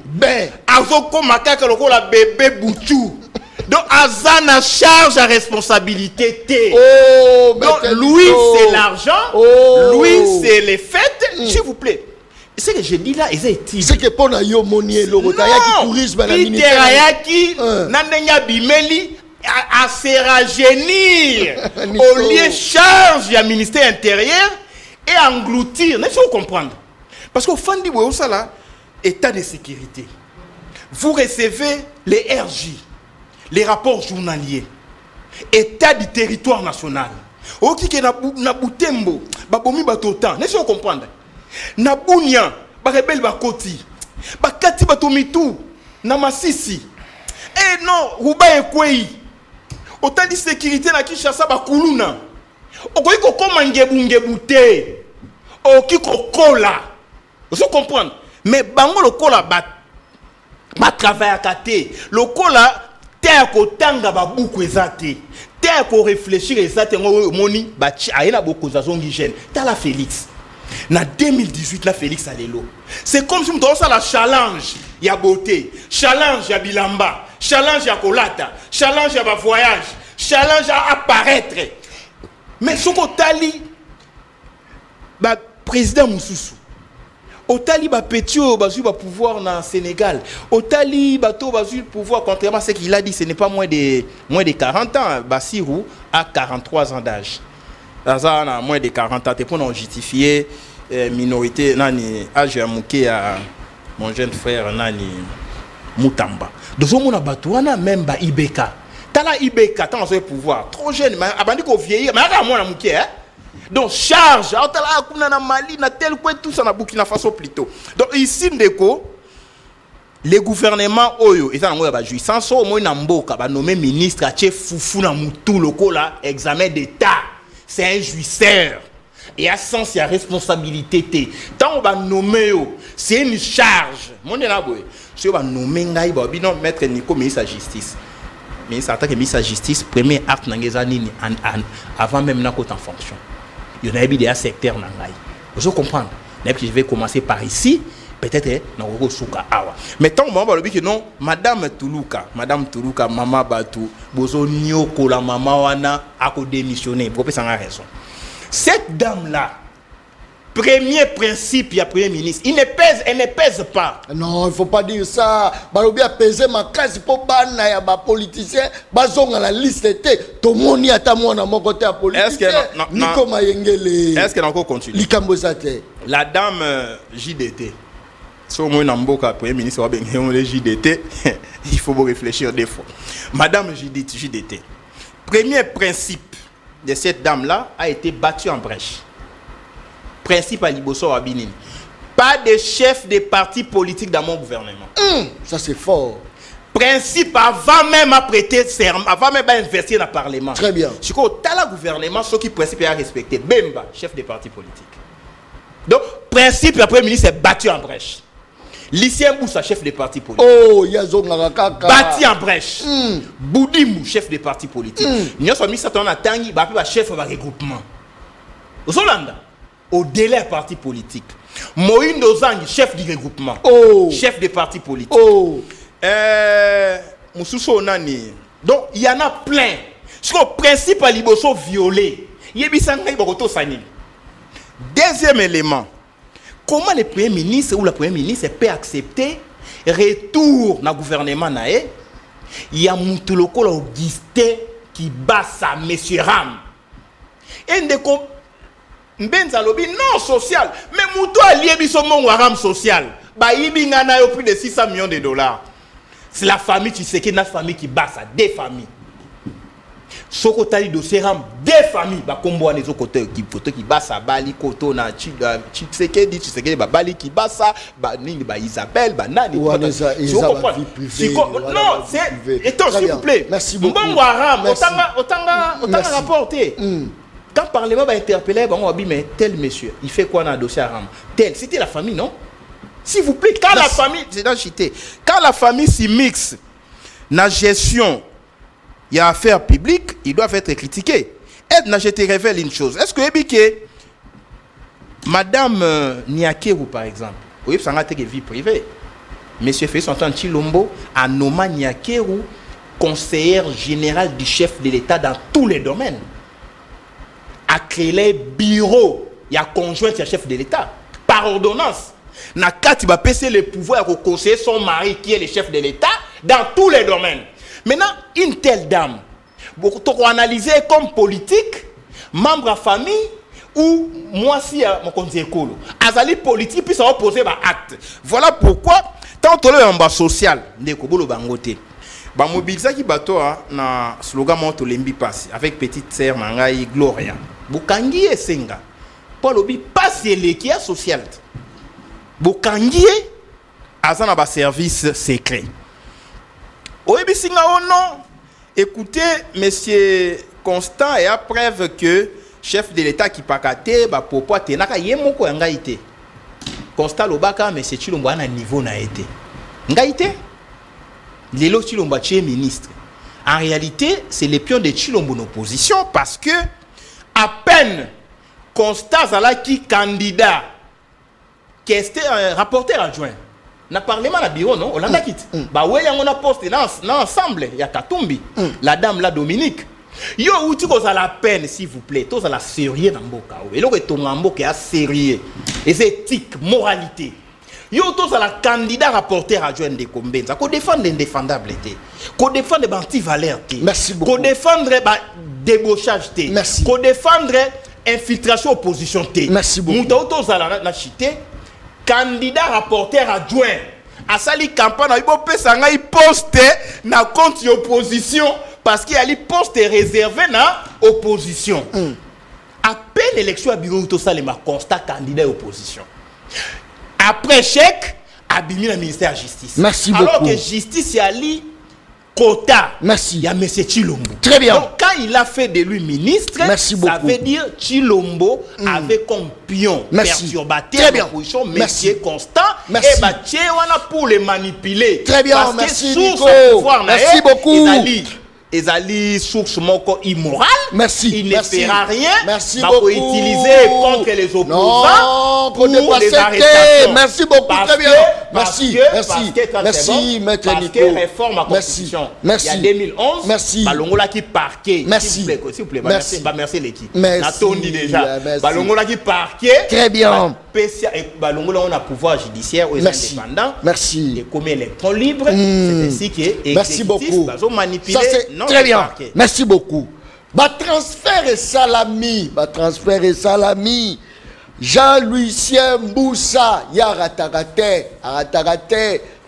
Ben. Azo comme macaque la bébé bouchou. Donc, Azana charge à responsabilité T. Donc, lui, c'est l'argent. Lui, c'est les fêtes. S'il vous plaît. Ce que je dis là, c'est que pour yo monier le tourisme à la ministère. Ayaki, Nandenya Bimeli, à se rajeunir au lieu charge du ministère intérieur et engloutir. N'est-ce pas comprendre? Parce qu'au fond du ça là, état de sécurité. Vous recevez les RJ, les rapports journaliers, état du territoire national. Au qui na Butembo, babomi batotan. N'est-ce pas comprendre? Na Bunya, ba rebelle ba koti, ba kati ba tomitu, na Masisi. Eh non, Ruba Ekwei. Autant de sécurité na Kinshasa ba kuluna. Okoyi ko komangebungebute. Oki ko kola. Vous comprenez? Mais bango le kola ba travail à kate. Le kola terre ko tanga ba buku ezate. Terre ko réfléchir ezate moni ba ayena beaucoup za zongi jeune. Tala Félix. Na 2018 la Félix Alelo. C'est comme si on donne ça la challenge, il y a beauté, challenge il y a bilamba, challenge il y a kolata, challenge il y a voyage, challenge à apparaître. Mais ce qu'on tali ba président Moussoussou. Otali ba Petio bazu ba pouvoir na Sénégal. Otali bato bazu pouvoir contrairement à ce qu'il a dit, ce n'est pas moins de 40 ans. Bassirou a 43 ans d'âge. Dans moins de 40 ans, pour justifier minorité, nani âge à mouké à mon jeune frère nani Moutamba. Donc on a batouana même ba Ibeka. Tala Ibeka, tant on pouvoir. Trop jeune, mais abandi qu'on vieillir, mais à moi la mouké hein. Donc charge, tala kuna na Mali, na tel quoi tout ça na Burkina Faso plutôt. Donc ici ndeko les gouvernements oyo et ça on va jouer sans ça au moins na mboka ba nommer ministre a chef foufou na mutu loko là examen d'état. C'est un jouisseur. Et à sens, il y a responsabilité. Tant on va nommer, c'est une charge. Mon est là, si on va nommer, non, maître Nico, ministre de la Justice. Ministre en tant que ministre de la Justice, premier acte avant même n'a en fonction. Il y en a des secteurs. Vous comprenez? Je vais commencer par ici. Peut-être dans Souka Awa. Mais tant on va dire que non, Madame Toulouka, Mama Batou, Bozo Nyoko, la Mama Wana, a démissionné. Vous pouvez raison. Cette dame-là, premier principe, il y a Premier ministre, elle ne pèse pas. Non, il ne faut pas dire ça. Balobi a pesé ma case pour banna ya ba politicien, bazonga la liste était tout monde y a ta moi dans mon côté politicien. Est-ce que Nico Mayengele. Est-ce qu'elle encore continue? Likambosate. La dame JDT. Si au moins Namboka, Premier ministre, le JDT, il faut réfléchir des fois. Madame JDT, premier principe de cette dame-là a été battu en brèche. Principe à Liboso Abinini. Pas de chef de parti politique dans mon gouvernement. Ça c'est fort. Principe avant même à prêter serment, avant même à investir dans le Parlement. Très bien. Si on a le gouvernement, ce qui principe est à respecter. Bemba, chef de parti politique. Donc, principe, le Premier ministre est battu en brèche. Lucien Boussa, chef de parti politique. Oh, Yazong Narakaka. Battu en brèche. Boudimou, chef de parti politique. Nous avons mis ça dans la tangi, chef de regroupement. Zolanda, au délai parti politique. Moïne Dozangi, chef du regroupement. Oh. Chef de parti politique. Oh. Moussousso Nani. Donc, il y en a plein. Ce que le principe à Liboso violé. Deuxième élément. Comment le Premier ministre ou la Première ministre peut accepter retour dans le gouvernement naé? Il y a Moutuloko Augustin qui bat sa monsieur Ram. Et Mbenzalobi non social. Mais Moutou a lié bisomon Ram social. Bah il y a plus de 600 millions de dollars. C'est la famille, tu sais qu'il y a une famille qui bat ça, des familles. Soko tali dossier ram des familles ba kombo les autres côtés qui basa bali koto na Tshisekedi ba bali qui basa ba nini ba Isabelle ba nani non c'est étant s'il vous plaît merci beaucoup mbongo ram otanga rapporté quand le parlement va interpeller on va dire mais tel monsieur il fait quoi dans le dossier ram tel c'était la famille non s'il vous plaît quand la famille c'est dans chité quand la famille s'y mixe na gestion il y a affaires publiques, ils doivent être critiqués. Et je te révèle une chose. Est-ce que Madame Niakeru, par exemple, oui, ça a été vie privée. Monsieur fait son temps Chilombo, a nommé Niakeru conseillère générale du chef de l'État dans tous les domaines. A créé les bureaux, il y a conjoint du chef de l'État, par ordonnance. Nakati va passer le pouvoir au conseiller son mari qui est le chef de l'État dans tous les domaines. Maintenant, une telle dame, beaucoup analysé comme politique, membre de famille, ou moi si mon conseiller Kolo. Azali politique, puis ça va poser un acte. Voilà pourquoi, tant que le bas social, ndeko bolo bangote. Ba mobiliser qui bateau na slogan monto lembi passe avec petite sœur Mangai Gloria. Bukangi et Senga. Pour lobi passe l'équipe sociale. Bukangi azana ba service secret. Oyebi singa non. Écoutez monsieur Constant et à preuve que chef de l'État qui pakate ba popo tenaka yemoko ngaité. Constant lobaka monsieur Chilombo na niveau na été. Ngaité Lelo Chilombo est ministre. En réalité, c'est les pions de Chilombo en opposition parce que à peine Constant Zalaki candidat qui était un rapporteur adjoint. Na parlement na bureau non, on l'a quitte. Bah ouais, on a posté dans ensemble, il y a Katumbi, la dame la Dominique. Yo outi ko la peine s'il vous plaît, tous à la sérieux dans mboka. Et là que ton mboka est sérieux. Et c'est éthique, moralité. Yo tous à la candidat rapporteur adjoint de Kombenza, ko défendre l'indéfendable té, ko défendre anti-valeur té. Merci beaucoup. Ko défendre débauchage té. Merci. Ko défendre infiltration opposition té. Merci beaucoup. Mouta tous à la chité candidat rapporteur adjoint à sali campagne il pesa ngai poste na compte opposition parce qu'il y a les postes réservés na opposition. À peine élection à bureau tout ça les ma constat candidat opposition. Après chèque, abîmé le ministère de la Justice. Merci alors beaucoup. que Justice y a li quota. Merci. Il y a M. Chilombo. Très bien. Donc quand il a fait de lui ministre, merci beaucoup. ça veut dire Chilombo avait comme pion perturbateur de l'opposition, M. Constant, et Mathieu pour les manipuler. Très bien, parce merci que Nico. Merci beaucoup. Ezali source moko immorale. Merci. Il ne fera rien. Merci beaucoup. Utiliser contre les opposants pour les arrestations. Merci beaucoup. Très bien. Merci. Merci, Maître Nico. Parce que réforme à constitution. Merci. Il y a 2011. Merci. Balongola qui parquet. Merci. S'il vous plaît. Merci. Merci l'équipe. Merci. Déjà. Balongola qui parquet. Très bien. Balongola on a pouvoir judiciaire aux indépendants. Merci. Et comme électron libre, c'est ainsi que merci beaucoup. Ça c'est très bien. Merci beaucoup. Transfert et salami. Jean-Lucien Mboussa, Yaratarate,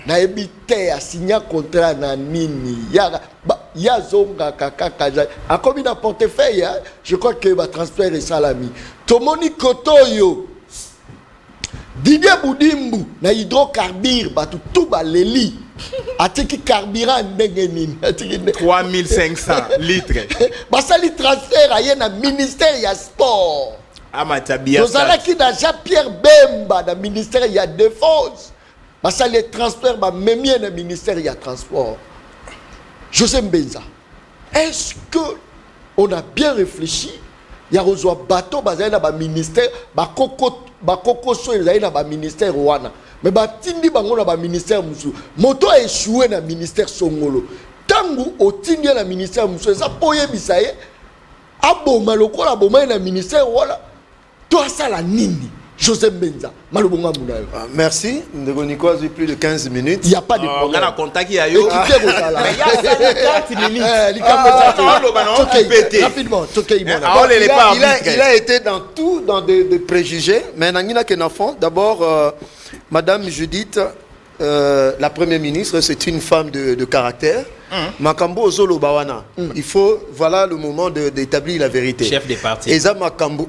na ebite a signé contrat na nini. Yazonga kaka. A comme il a portefeuille, je crois que va transfert et salami. Tomoni Kotoyo. Didier Boudimbu na hydrocarbure tout baleli. Atiki carburant ndenge nini 3500 litres. Basali transfert à na ministère ya sport. Amatabia. Nous allons qui dans Jean-Pierre Bemba dans ministère ya défense. Basali transfert ba même na ministère ya transport. José Mbenza. Est-ce que on a bien réfléchi? Ya reçoit bateau bazali na ba ministère ba koko so ezali na ba ministère wana. Mais batindi bango na ba ministère musu. Moto a échoué na ministère Songolo. Tangu otindi na ministère musu ça poye bisaye. Aboma lokola boma na ministère wala. Toi ça la nini. José Mbenza. Malobonga munayo. Merci. Ndeko Nico a plus de 15 minutes. Il y a pas de problème. On a contact ya yo. Équipé Rosala. Mais il y a 40 minutes. Rapidement. Il a été dans tout dans des préjugés. Mais Nangina Kenafon, d'abord Madame Judith, la première ministre, c'est une femme de caractère. Makambo Zolo Bawana. Il faut, voilà le moment d'établir la vérité. Chef des partis. Et ça, Makambo,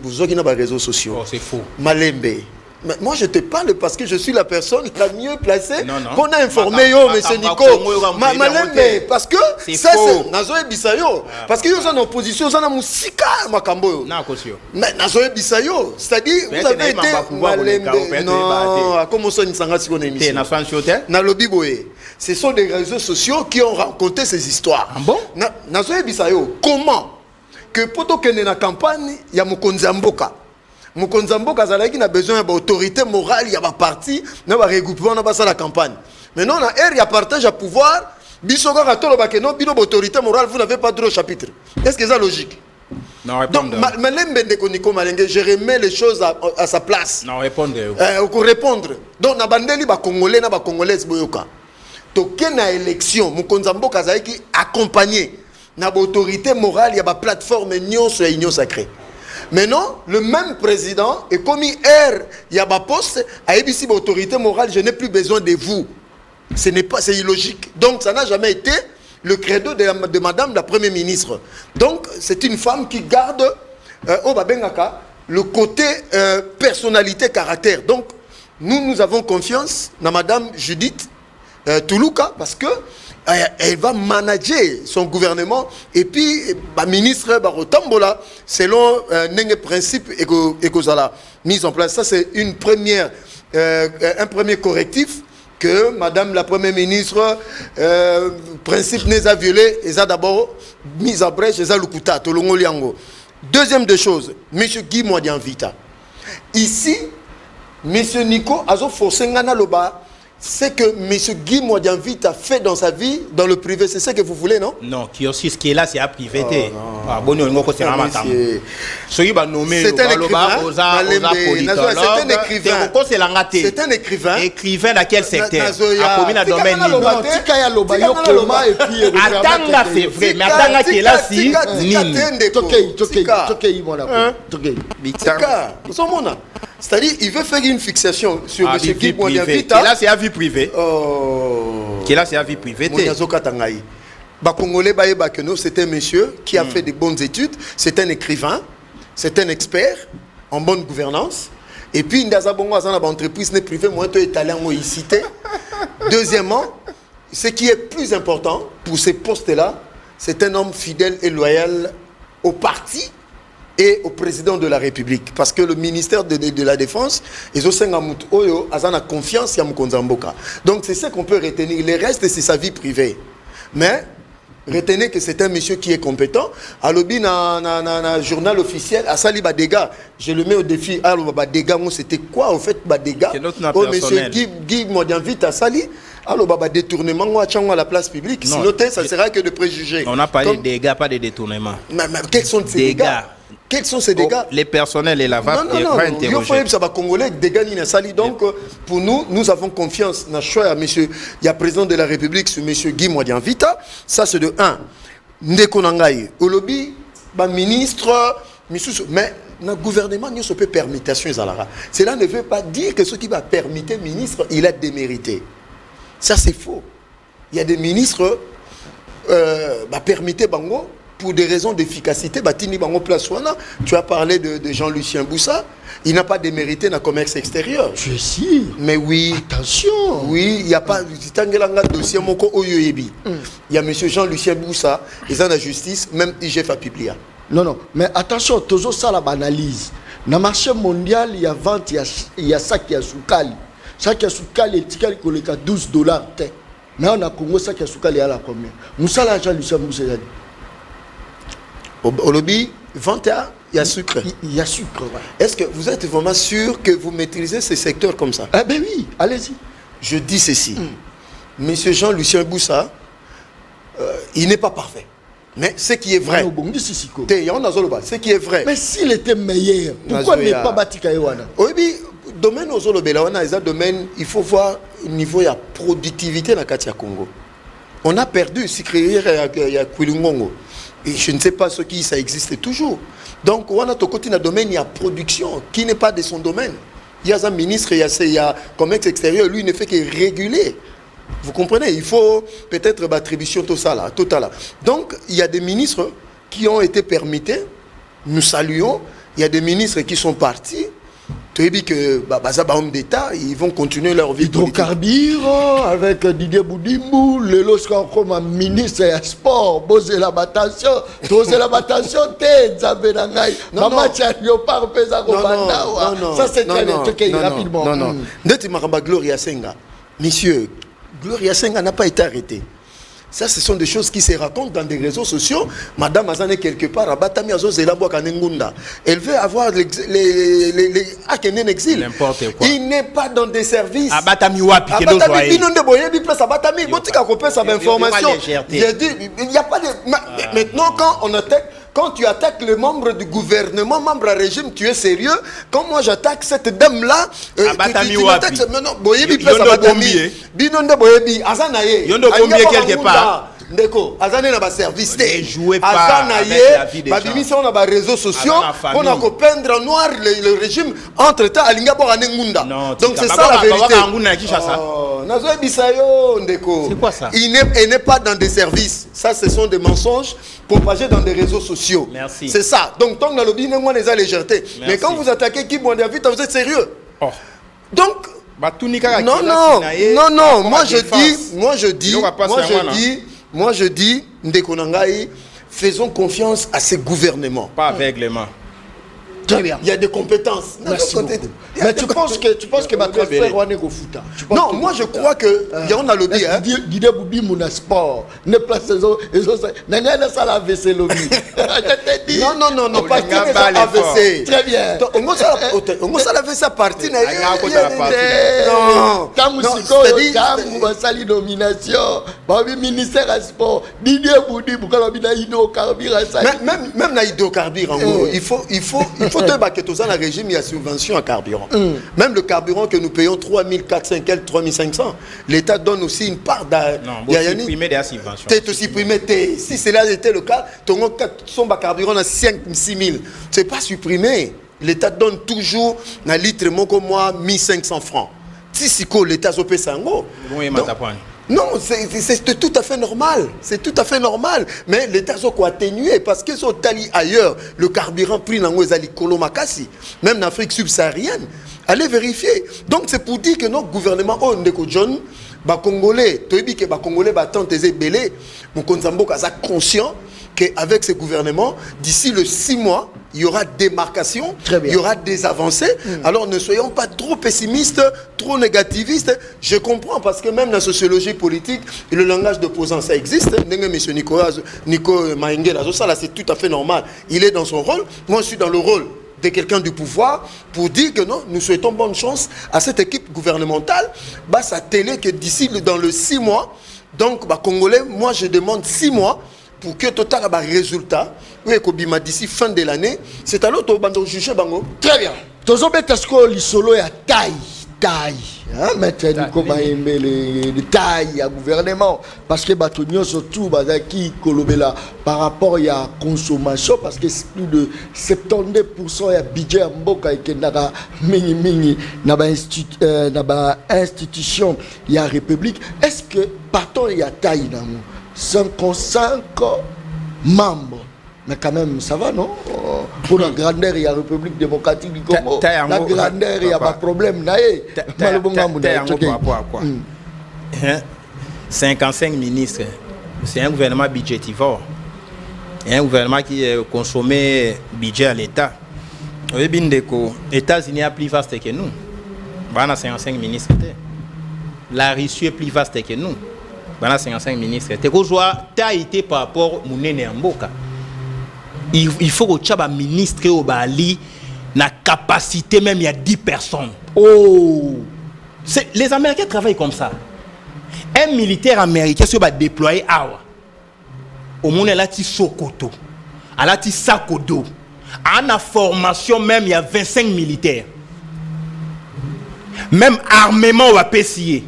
vous avez des réseaux sociaux. Oh, c'est faux. Malembe. Mais moi, je te parle parce que je suis la personne la mieux placée qu'on a informé, monsieur Nico. Malembe, parce que ça, c'est Nazoé Bissayo. Parce que vous êtes en opposition, vous êtes en Moussika, Makambo. Mais Nazoé Bissayo, c'est-à-dire, vous avez été Malembe. Non, comment ça, Nisanga, si on est émission Nalobi Boye. Ce sont des réseaux sociaux qui ont raconté ces histoires. Ah bon? Nazoé Bissayo, comment que poto kene na campagne, il y a Mokonzi Mboka. Mokonzi Mboka a besoin d'autorité morale, il y a un parti, il y a un regroupement dans la campagne. Maintenant, il y a partage à pouvoir, Bisoga Ratolo Bakeno, bino autorité morale, vous n'avez pas droit au chapitre. Est-ce que c'est logique? Non, répondre. Donc, je remets les choses à sa place. Non, répondre. Répondre. Donc, na bandeli ba Congolais, na ba Congolaises boyoka. Donc, quelle élection, Mukonzambo Kazaiki accompagné na autorité morale, il y a ba plateforme Union sur Union sacrée. Maintenant, le même président est commis R, il y a ba poste, à ABC autorité morale, je n'ai plus besoin de vous. Ce n'est pas, c'est illogique. Donc, ça n'a jamais été le credo de madame la première ministre. Donc, c'est une femme qui garde au Babengaka le côté personnalité, caractère. Donc, nous avons confiance dans madame Judith Toulouka parce que elle va manager son gouvernement et puis la ministre Barotambola selon un principe écosala mise en place. Ça, c'est un premier correctif que madame la première ministre principe n'est pas violé, et a d'abord mise en brèche, et a lukuta tolongo liango. Deuxième des choses, monsieur Guy Mwadianvita. Ici, monsieur Nico Azo Forsengana Loba, c'est que monsieur Guy Mwadianvita fait dans sa vie, dans le privé, c'est ce que vous voulez, non? Non, qui aussi ce qui est là, c'est à privé. C'est un écrivain. C'est un écrivain. Écrivain dans quel secteur? À combien de domaines? Attends, c'est vrai, mais attends qui est là, si. C'est-à-dire, il veut faire une fixation sur M. Guy Mwadianvita. Qui là, c'est à vie privée. Qui là, c'est à vie privée. C'est un monsieur qui a fait de bonnes études. C'est un écrivain. C'est un expert en bonne gouvernance. Et puis, il y a une entreprise privée, moi, je suis italien, moi, ici. Deuxièmement, ce qui est plus important pour ces postes-là, c'est un homme fidèle et loyal au parti et au président de la République. Parce que le ministère de la Défense, ils ont confiance à Mukonzamboka. Donc c'est ça qu'on peut retenir. Le reste, c'est sa vie privée. Mais retenez que c'est un monsieur qui est compétent. À l'obi, dans journal officiel, à Sali Badega, je le mets au défi. Alors, Badega, c'était quoi en fait Badega? Oh, monsieur Guy Mwadianvita à Sali. Alors, détournement à la place publique. Sinon, ça sera que de préjugés. On n'a pas de dégâts, pas de détournement. Mais quels sont ces dégâts? Quels sont ces dégâts? Les personnels et la vague. Non, ça va Congolais, dégâts Sali. Donc, pour nous avons confiance dans le choix. Il y a président de la République, ce monsieur Guy Mwadianvita. Ça, c'est de 1. Ndekonangaï. Au lobby, ministre, mais le gouvernement n'a pas permutation. Cela ne veut pas dire que ce qui va permettre ministre, il a démérité. Ça, c'est faux. Il y a des ministres permettre bango pour des raisons d'efficacité. Tu as parlé de Jean-Lucien Boussa. Il n'a pas démérité dans le commerce extérieur. Je sais. Mais oui. Attention. Oui, il n'y a pas. Il y a M. Jean-Lucien Boussa, ils ont la justice, même IGF a publié. Non, mais attention, toujours ça la analyse. Dans le marché mondial, il y a vente, il y a ça qui est sous Kali. Ça qui est sous Kali, il y a $12. Mais on a Congo, ça qui est sous Kali, il y a combien? Moussa, Jean-Lucien Boussa. Au lobby, 21, il y a sucre. Il y a sucre, ouais. Est-ce que vous êtes vraiment sûr que vous maîtrisez ces secteurs comme ça? Ah ben oui, allez-y. Je dis ceci. Monsieur Jean-Lucien Boussa, il n'est pas parfait. Mais ce qui est vrai. Ce qui est vrai. Mais s'il était meilleur, pourquoi ne pas bâtir Kaïwana? Oui, domaine aux Olobelawana, domaine, il faut voir le niveau de productivité dans le Katia Congo. On a perdu, si créé il y a Kwilungongo. Et je ne sais pas ce qui ça existe toujours. Donc, on a tout côté dans le domaine, il y a production qui n'est pas de son domaine. Il y a un ministre, il y a commerce extérieur, lui, il ne fait que réguler. Vous comprenez? Il faut peut-être l'attribution tout ça là. Donc, il y a des ministres qui ont été permittés. Nous saluons. Il y a des ministres qui sont partis. Tu as dit que homme d'État, ils vont continuer leur vie. Hydrocarbures avec Didier Boudimou, le lorsqu'on comme ministre des Sports, posez la battation, non. Ça c'est très rapidement. Non. Gloria Senga. Monsieur, Gloria Senga n'a pas été arrêté. Ça, ce sont des choses qui se racontent dans des réseaux sociaux. Madame Azane, quelque part, à Batami, elle veut avoir exil. N'importe quoi. Il n'est pas dans des services. À Batami, wapi, il n'y a pas de... Maintenant, quand tu attaques le membre du gouvernement, membre à régime, tu es sérieux. Quand moi j'attaque cette dame-là, tu m'attaques maintenant. Boyebi place à Batami. Binonde Boyebi, Azanaye. Yondo combien quelque part. Ndeko, Azanaye n'a pas service. Ne jouez pas avec la vie des gens. Babimi, on a des réseaux sociaux. On a qu'au peindre en noir le régime. Entre-temps, Alinga Boranengunda. Donc c'est ça la vérité. C'est quoi ça? Il n'est pas dans des services. Ça, ce sont des mensonges propagés dans des réseaux sociaux. Merci. C'est ça. Donc, tant que la lobby, on les a légèreté. Mais quand vous attaquez qui bon David, vous êtes sérieux. Donc, non. Moi je dis, Ndekonangaï, faisons confiance à ces gouvernements. Pas aveuglement. Très bien. Il y a des compétences. Merci beaucoup. Mais tu penses que ma transfert on est au foot. Non, moi je crois que il y en a lobby hein. Guidé Boubi mon sport. Ne place les autres. Nana ça la AVC lobby. Non, pas que ça AVC. Très bien. On ça la AVC partie non. Quand sali nomination, babi ministère à sport. Didier Boudi bukala bina hydrocarbures ça. Même na hydrocarbures en gros, il faut te baquer tout ça dans le régime il y a subvention à carburant. Même le carburant que nous payons 3400 3500, l'État donne aussi une part il y a supprimé des subventions. Si cela était le cas, son carburant à 5 6 000. C'est pas supprimé. L'État donne toujours un litre comme moi 1500 francs. Si l'État s'opère sango. Non, c'est tout à fait normal. C'est tout à fait normal. Mais l'État a atténué parce qu'ils sont allés ailleurs. Le carburant pris dans les Kolomakasi, même en Afrique subsaharienne. Allez vérifier. Donc c'est pour dire que notre gouvernement, John, Congolais, Congolais, mon Konzambo est conscient qu'avec ce gouvernement, d'ici le 6 mois, il y aura démarcation, il y aura des avancées. Alors ne soyons pas trop pessimistes, trop négativistes. Je comprends parce que même dans la sociologie politique, le langage d'opposant, ça existe. M. Nico Maïngela, ça là c'est tout à fait normal. Il est dans son rôle. Moi je suis dans le rôle de quelqu'un du pouvoir pour dire que non, nous souhaitons bonne chance à cette équipe gouvernementale. Ça télé que d'ici dans le 6 mois, donc Congolais, moi je demande 6 mois pour que total a résultat d'ici fin de l'année. C'est alors que tu juger bango. Très bien. Tozo betasko lisolo ya taille. Maintenant comme le taille à gouvernement parce que batonio surtout bazaki kolobela par rapport à la consommation parce que c'est plus de 72% ya budget mboka ekendaka mingi na ba institution ya république. Est-ce que partons ya taille namo 55 membres. Mais quand même, ça va, non? Pour la grandeur, il y a la République démocratique du Congo. La grandeur, il n'y a pas de problème. 55 ministres, c'est un gouvernement budgétivore. C'est un gouvernement qui consomme budget à l'État. Les États-Unis sont plus vastes que nous. On a 55 ministres. La Russie est plus vaste que nous. On a 55 ministres. Tu été par rapport à Mounene Mboka. Il faut que tu aies un ministre au Bali, la capacité même, il y a 10 personnes. Oh! Les Américains travaillent comme ça. Un militaire américain se va déployer awa. Au monde, il a dit Sokoto. Il a dit Sakodo. En la formation même, il y a 25 militaires. Même armement va PCA.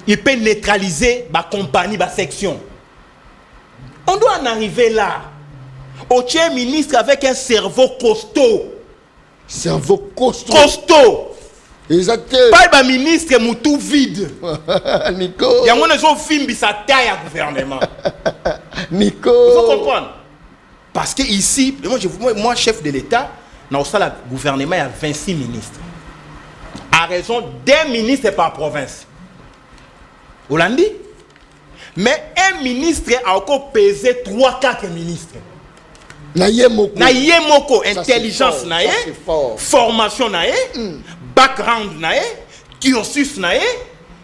Il peut neutraliser ma compagnie, ma section. On doit en arriver là. Au tien ministre avec un cerveau costaud. Cerveau costaud. Costaud. Exactement. Pas le ministre moutou vide. Nico. Il y a un film qui sa taille à gouvernement. Nico. Il faut comprendre. Parce que ici, moi chef de l'État, dans le gouvernement, il y a 26 ministres. À raison d'un ministre par province. Vous l'avez dit? Mais un ministre a encore pesé 3-4 ministres. Naïemoko, intelligence naïe, formation naïe, background naïe, cursus naïe,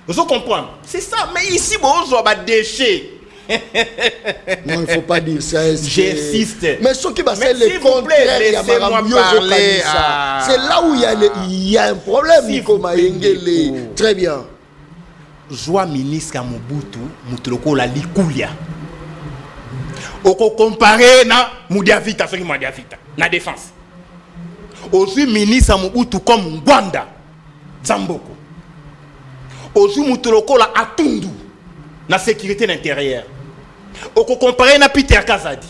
Vous comprenez? C'est ça. Mais ici, bon, on va déchet. Non, il ne faut pas dire ça. J'insiste. Mais ce qui va faire le contraire, laissez-moi parler. C'est là où il y a un problème, Nico Mayengele. Très bien. Joie ministre à Mobutu, Moutoloko la Likulia. Oko comparé na Moudiavita, ce qui m'a dit na défense. Aussi ministre à Mobutu comme Ngwanda, Zamboko. Aussi Moutoloko la Atundu, na sécurité intérieure. Oko comparé na Peter Kazadi.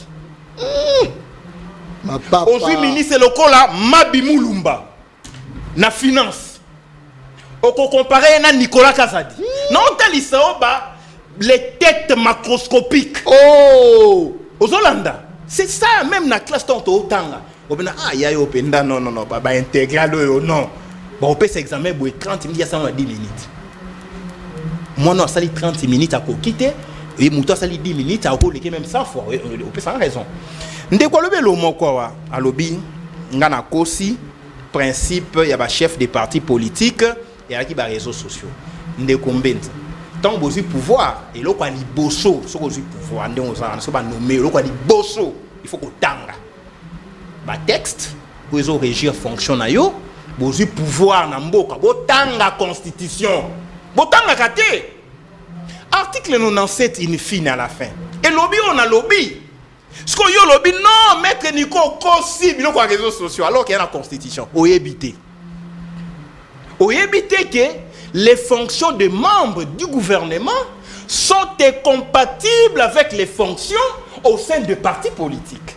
Aussi ministre lokola Mabi Mulumba, na finance. Oko comparé na Nicolas Kazadi. Non, les têtes macroscopiques. Oh! Aux Hollanda. C'est ça, même dans la classe tant au tanga. Ah, il y a non, pas intégral, non. Bon, on peut s'examiner pour 30 minutes, ça va 10 minutes. Moi, non, ça 30 minutes à quitter. Et moi, ça 10 minutes à quitter même 100 fois. On peut sans raison. Ndé quoi le mot quoi à lobby, ngana kosi principe, il y a un chef des partis politiques et il y a des réseaux sociaux. Ndé combien tant que pouvoir et là quoi li bosso ce que pouvoir ndé on va nommer là quoi li bosso il faut qu'on tanga ba texte pour les régir fonction na yo bozu pouvoir na mboka bo tanga constitution bo tanga kate article 97 in fine à la fin et lobby on a lobby ce qu'on yo lobby non maître Nico aussi bilo quoi réseaux sociaux alors qu'il y a la constitution o éviter que les fonctions des membres du gouvernement sont incompatibles avec les fonctions au sein de partis politiques.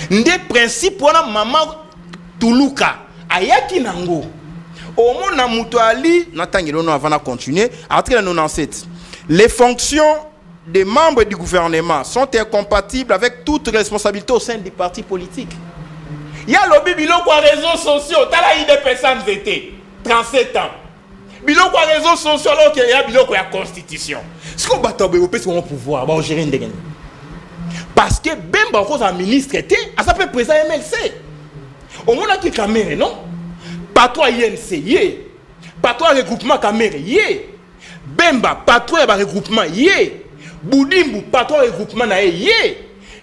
Des principes pour la maman Toulouka, Ayaki Nango. Au monde na mutuali, n'attendons avant de continuer. Article 97. Les fonctions des membres du gouvernement sont incompatibles avec toute responsabilité au sein des partis politiques. Il y a le bilan quoi réseaux sociaux, t'as la idée personne d'été 37 ans. Bilan quoi réseaux sociaux alors qu'il y a bilan quoi constitution. Ce qu'on va tomber au sur mon pouvoir, va gérer une dégaine. Parce que Bemba cause un ministre était, à ça peut président MLC. Au moins qui caméra non. Patron INC yé. Patron regroupement caméra yé. Bemba patron ba regroupement yé. Boudimbu patron regroupement na yé.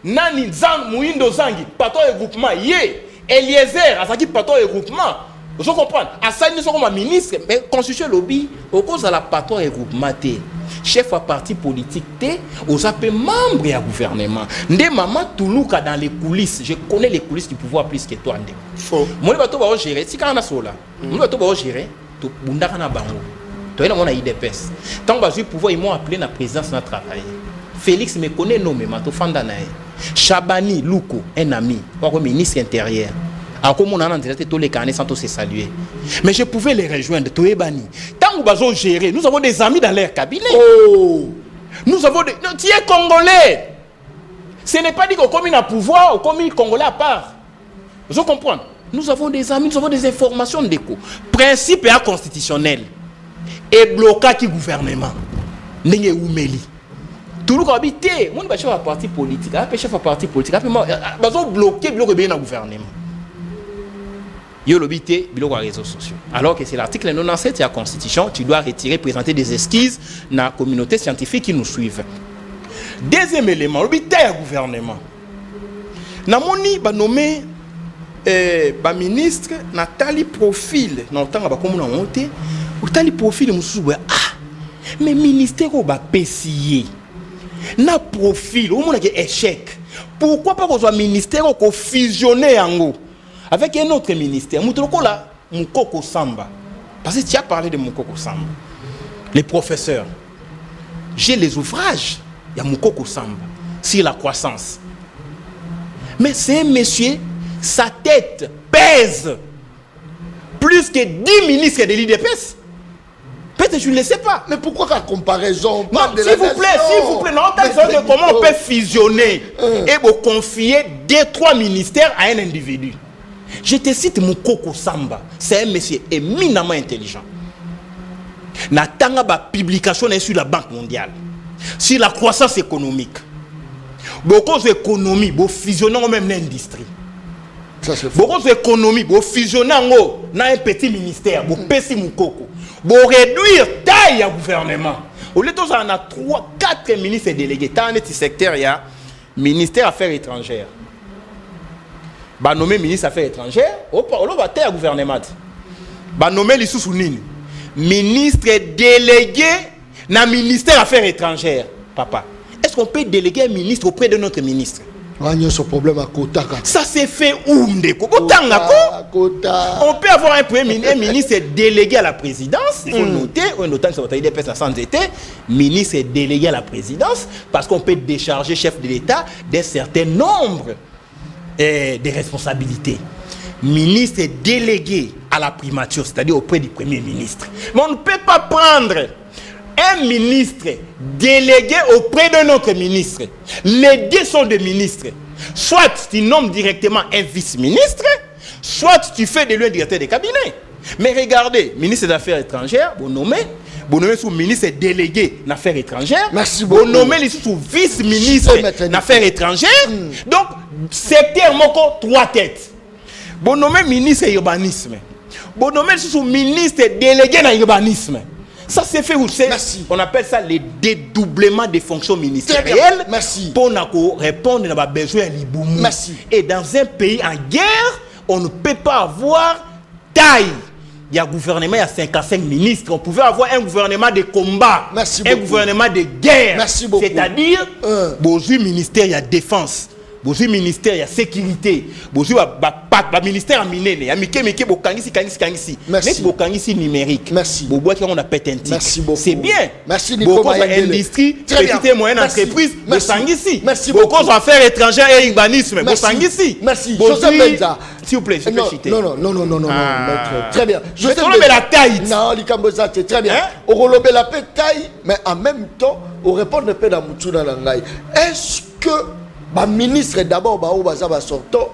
Nani Zang Muindo Zangi patron regroupement yé. Eliezer à ça qui patron regroupement. Vous comprenez? À ça, nous sommes ministre, mais constitution lobby, au cause de la patron regroupement, chef à parti politique, aux appels membres du gouvernement. Ndé maman Toulouka dans les coulisses, je connais les coulisses du pouvoir plus que toi. Faux. Moi, je vais gérer. Si quand on a cela, moi, je vais gérer. Tu vas gérer. Tu vas gérer IDPS. Tant que je vais pouvoir, ils m'ont appelé la présidence de travail. Félix me connaît nommément. Chabani Louko, un ami, ministre intérieur. Alors, comme on a dit, tous les canets sans tous se saluer. Mais je pouvais les rejoindre, tout est banni. Tant que nous gérer, nous avons des amis dans leur cabinet. Oh. Nous avons des. Tu es congolais. Ce n'est pas dit qu'on commune à pouvoir ou commune congolais à part. Vous comprenez? Nous avons des amis, nous avons des informations d'écho. Principe constitutionnel. Et blocage du gouvernement. N'est-ce pas tout le monde habite. Moi, je suis chef à parti politique. Je suis chef à parti politique. Je suis bloqué le gouvernement. Yo l'obité bilo les réseaux sociaux. Alors que c'est l'article 97 de la Constitution, tu dois retirer, présenter des esquisses dans la communauté scientifique qui nous suivent. Deuxième élément, l'obité du gouvernement. Namoni ba nommé ba ministre Nathalie Profil, non tant ba comme on monté, Nathalie Profil mususu mais ministère ba pesier. Na profil, au monde échec. Pourquoi pas qu'on ministère qu'on fusionner en haut? Avec un autre ministère, Moutolokola, Moukoko Samba. Parce que tu as parlé de Moukoko Samba. Les professeurs. J'ai les ouvrages. Il y a Moukoko Samba. Sur la croissance. Mais c'est un monsieur, sa tête pèse plus que 10 ministres de l'IDPS. Peut-être que je ne le sais pas. Mais pourquoi la comparaison? Non, s'il vous plaît, non, comment on peut fusionner et vous confier 2-3 ministères à un individu. Je te cite Moukoko Samba. C'est un monsieur éminemment intelligent. Natanga ba publication sur la Banque mondiale. Sur la croissance économique. Beaucoup d'économies, beaucoup fusionnant même l'industrie. Beaucoup d'économies, vous fusionnez dans un petit ministère, vous pèsez mon coco, vous réduire taille à gouvernement. Au lieu de ça, on a 3-4 ministres délégués. Dans ce secteur, il y a ministère Affaires étrangères. Bah nommé ministre Affaires étrangères, on va taille à gouvernement. Bah nommé les sous-sounines. Ministre délégué dans le ministère Affaires étrangères. Papa, est-ce qu'on peut déléguer un ministre auprès de notre ministre? Ce problème à Kota. Ça s'est fait où? On peut avoir un premier ministre délégué à la présidence. Il faut noter, notamment que ça va être sans été, ministre délégué à la présidence, parce qu'on peut décharger chef de l'État d'un certain nombre de responsabilités. Ministre délégué à la primature, c'est-à-dire auprès du premier ministre. Mais on ne peut pas prendre un ministre délégué auprès de notre ministre. Les deux sont des ministres. Soit tu nommes directement un vice-ministre, soit tu fais de lui un directeur de cabinet. Mais regardez, ministre des Affaires étrangères, vous nommez sous ministre délégué des Affaires étrangères. Merci beaucoup. Vous nommez sous vice-ministre des Affaires étrangères. Donc, secteur moko 3 têtes. Vous nommez ministre urbanisme. Vous nommez sous ministre délégué dans l'urbanisme. Ça c'est fait où c'est. On appelle ça le dédoublement des fonctions ministérielles. Merci. Pour répondre à nos besoins liboumou. Merci. Et dans un pays en guerre, on ne peut pas avoir taille. Il y a un gouvernement, il y a 55 ministres. On pouvait avoir un gouvernement de combat. Merci un beaucoup. Gouvernement de guerre. Merci beaucoup. C'est-à-dire, bonjour ministère, il y a défense. Bonjour ministère, il y a sécurité. Bonjour ministère à miné. Il y a Mike Bokangisi. Merci. Bokangisi numérique. Merci. On a pété un tic. Merci beaucoup. C'est bien. Merci Nico. Beaucoup d'industrie, petite et moyenne entreprise, Bokangisi. Merci beaucoup. Beaucoup d'affaires étrangères et urbanisme, Bokangisi. Merci. Joseph Benza. S'il vous plaît, je peux citer. Non, maître. Très bien. Je vais te la taille. Non, Likamboza, c'est très bien. On relève la taille, mais en même temps, on répond de paix dans Moutouna Langai. Est-ce que le ministre d'abord, il sortant,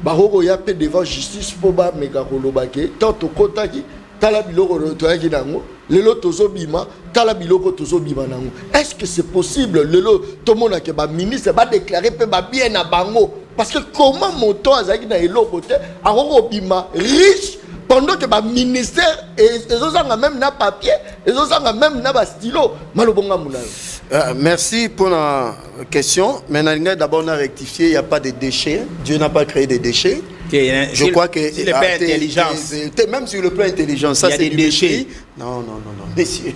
il y a devant justice pour méga kolobake, tant au kotaki, tala biloko rotoyaki nango, lelo tozo bima, tala biloko tozo bima nango. Est-ce que c'est possible lelo tout le monde que le ministre va déclarer pe ba bien na bango parce que comment monto azaki na eloko te, akoko bima riche pendant que le ministère et ont même na papier, ils ont même na stylo, malobonga munalo. Merci pour la question. Maintenant, d'abord, on a rectifié, il n'y a pas de déchets. Dieu n'a pas créé des déchets. Je crois que... Sur le plan intelligence. Même sur le plan intelligence, ça c'est du déchets. Non, messieurs,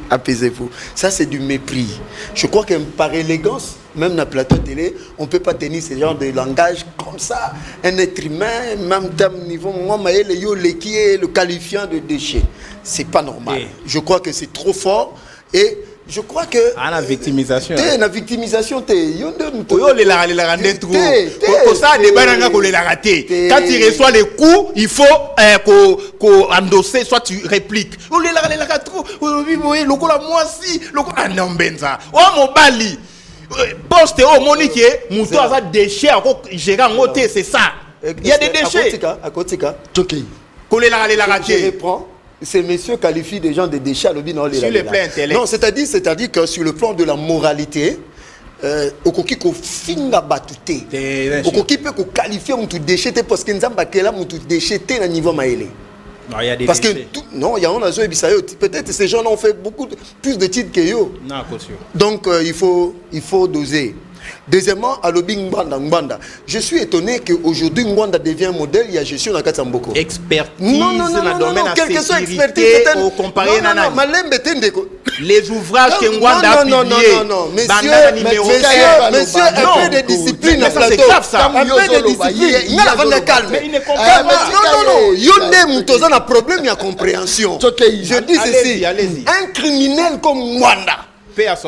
apaisez-vous. Ça c'est du mépris. Je crois que par élégance, même dans le plateau télé, on ne peut pas tenir ce genre de langage comme ça. Un être humain, même niveau, le qualifiant de déchet. C'est pas normal. Je crois que c'est trop fort. Et je crois que la victimisation la victimisation quand tu reçois les coups il faut endosser soit tu répliques poste au monique mouton a déchet gérant côté c'est ça il y a des déchets je reprends. Ces messieurs qualifient des gens de déchets à l'objet. Sur le plan intellect. Non, c'est-à-dire que sur le plan de la moralité, okoki ko finga batute. Okoki peut qualifier mon tout déchet parce que nzamba kela mon tout déchet na niveau maélé. Non, il y a des parce déchets. Que non, il y a on a joué bisayo. Peut-être ces gens-là ont fait beaucoup plus de titres que yo. Non, bien sûr. Donc il faut doser. Deuxièmement, à l'objet Ngwanda. Je suis étonné qu'aujourd'hui Ngwanda devient un modèle, il y a gestion dans Katsamboko. Expertise non, dans le domaine de la sécurité au comparé les ouvrages que Ngwanda a publiés. Non, monsieur, un peu de discipline à plateau. Un peu de discipline. Il y a calme. Non, Yonde Moutoza a un problème de compréhension. Je dis ceci. Un criminel comme Ngwanda,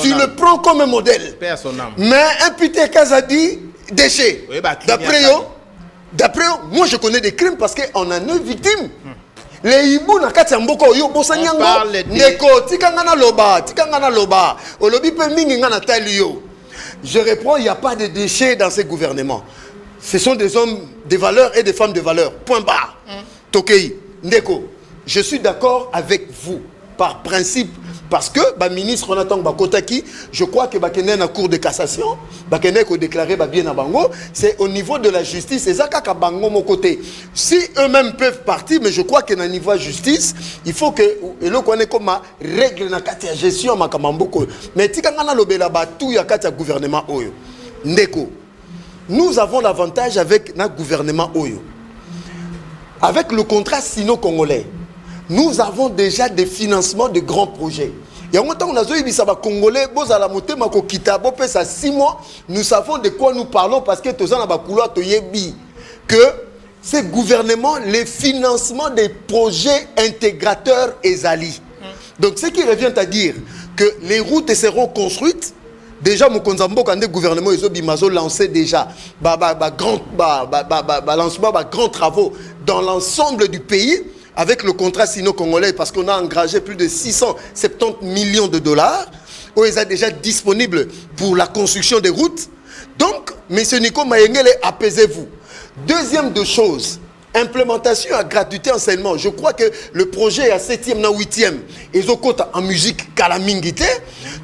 tu le prends comme un modèle. Mais un Peter Kazadi, déchet. D'après eux, moi je connais des crimes parce qu'on a 9 victimes. Les hibou na kati mboko yo bosanyango neko tikangana loba olobi pe mingi ngana talio. Je reprends, il n'y a pas de déchets dans ces gouvernements. Ce sont des hommes de valeur et des femmes de valeur. Point barre. Tokei, Ndeko, je suis d'accord avec vous par principe Parce que le ministre Jonathan Bakotaki, je crois que Bakene na cour de cassation, Bakene ko déclaré bien à Bango, c'est au niveau de la justice, c'est ça qu'a Bango mon côté. Si eux-mêmes peuvent partir, mais je crois que na niveau de justice, il faut que et le connaît comme règle na katia gestion makamamboko. Mais tika ngana lobela batu ya katia gouvernement oyo. Ndeko. Nous avons l'avantage avec notre gouvernement Oyo. Avec le contrat sino-congolais, nous avons déjà des financements de grands projets. Et en même temps, on a dit que Congolais, ça 6 mois, nous savons de quoi nous parlons parce que tous que ce gouvernement, les financements des projets intégrateurs Ezali. Donc ce qui revient à dire que les routes seront construites. Déjà, mon gouvernement ils lancé déjà grands travaux dans l'ensemble du pays avec le contrat sino-congolais parce qu'on a engagé plus de 670 millions de dollars où ils sont déjà disponibles pour la construction des routes. Donc, M. Nico Mayengele, apaisez-vous. Deuxième de choses, implémentation à gratuité enseignement. Je crois que le projet est à 7e, 8e. Ils ont en musique Kalamingité.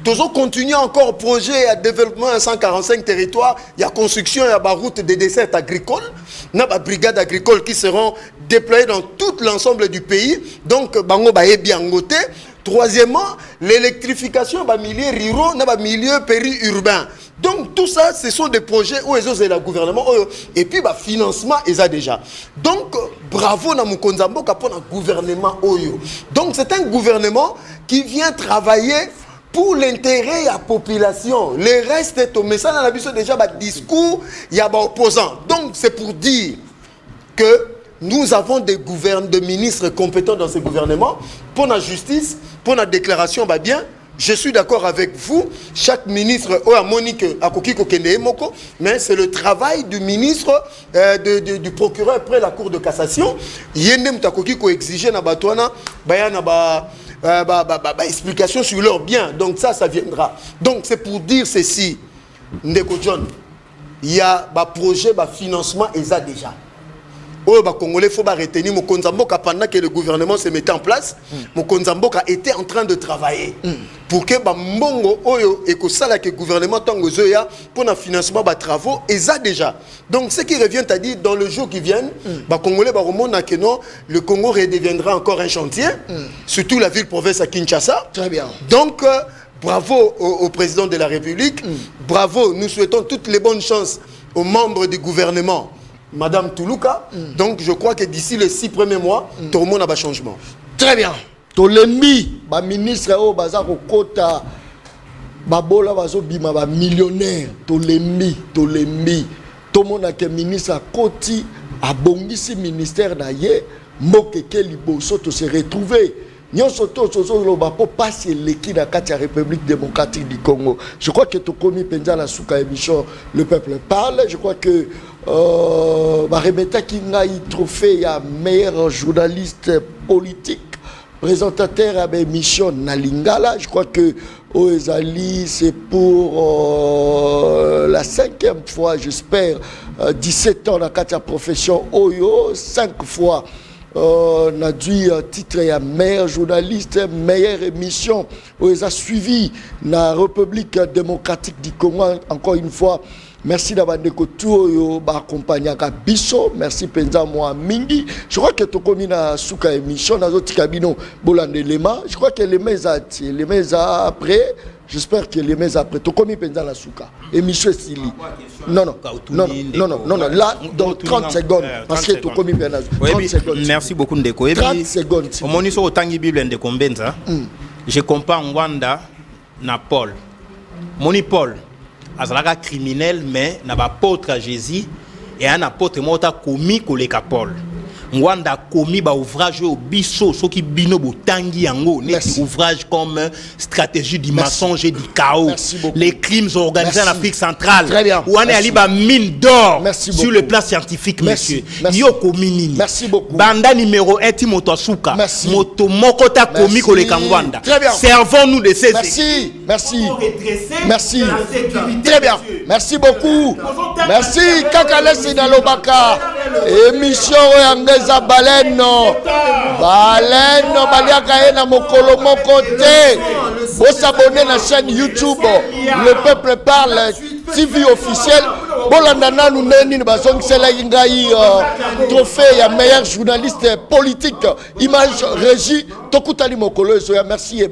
Ils ont continué encore le projet à développement à 145 territoires. Il y a construction, il y a des routes de dessert agricoles. Il y a des brigades agricoles qui seront déployées dans tout l'ensemble du pays. Donc, Bango Baye bien ngoté. Troisièmement, l'électrification des milieux ruraux, des milieux périurbains. Donc tout ça, ce sont des projets où ils ont le gouvernement et puis le financement, ils ont déjà. Donc bravo à Mukonzambo pour le gouvernement Oyo. Donc c'est un gouvernement qui vient travailler pour l'intérêt de la population. Le reste est au message dans la vision déjà des discours, il y a des opposants. Donc c'est pour dire que nous avons des ministres compétents dans ce gouvernement pour la justice, pour la déclaration, bien. Je suis d'accord avec vous. Chaque ministre, mais c'est le travail du ministre, du procureur après la cour de cassation. Il y a exigé explication sur leur bien. Donc ça viendra. Donc c'est pour dire ceci. Ndeko John, il y a un projet, un financement, et ça déjà. Oh, bah, Congolais, il faut retenir Mokonzamboka pendant que le gouvernement se mettait en place. Mokonzamboka était en train de travailler pour que Mbongo Oyo et que ça que le gouvernement tango zoya pour le financement des travaux et ça déjà. Donc ce qui revient à dire dans le jour qui vient, bah Congolais bah remonte que non, le Congo redeviendra encore un chantier, surtout la ville-province à Kinshasa. Très bien. Donc bravo au président de la République, bravo, nous souhaitons toutes les bonnes chances aux membres du gouvernement. Madame Toulouka, donc je crois que d'ici les 6 premiers mois, tout le monde a un changement. Très bien. Tolembi, ba ministre au bazar au kota, babola bazo bima ba millionnaire. Tolembi. Tout le monde a que ministre à Koti, a bongisi ministère d'ailleurs, mokeke liboso to se retrouver. Nyon soto lo ba po passer l'équipe de la République démocratique du Congo. Je crois que tu commis pendant la souka émission Le Peuple parle. Je crois que Rebeta Kinga y trophée ya meilleur journaliste politique présentateur à l'émission Nalingala. Je crois que Oezali c'est pour la 5e fois, j'espère, 17 ans dans la profession Oyo, 5 fois. On a dû titre à meilleur journaliste, meilleure émission. On a suivi la République démocratique du Congo. Encore une fois, merci d'avoir accompagné Bisso. Merci Penza moi Mingi. Je crois que tu commis na souka émission dans autres cabinets Bolande Lema. Je crois que les mecs après. J'espère que les mecs après. Tu commis Penza la souka émission Sili. Non. Là, dans 30 secondes. Parce que tu commis Penza. 30 secondes. Merci beaucoup Ndeko. 30 secondes. Au moment où Tangi Bible Ndeko Mbenza, je compare Ngwanda na Paul. Moni Paul. Azalaka criminel mais n'a pas apôtre à Jésus et un apôtre mota commis koleka Paul. Ngwanda commis ba ouvrage au biso so ki bino botangi yango neti ouvrage comme stratégie du mensonge et du chaos. Les crimes organisés en Afrique centrale. Ou on est ali ba mine d'or sur le plan scientifique monsieur. Yo commis. Merci beaucoup. Banda numéro 1 Timoto Suka. Moto mokota commis koleka Ngwanda. Servons-nous de ces Merci. Très bien. Merci beaucoup. Merci Kakale Sidalobaka. Émission Yangez eza baleno baliaka ye na mokolo moko te. S'abonner na chaîne YouTube Le Peuple Parle TV officiel. Bolandana nous neni bazong sela ngai trophée ya meilleur journaliste politique image régie tokutali mokolo eso ya merci.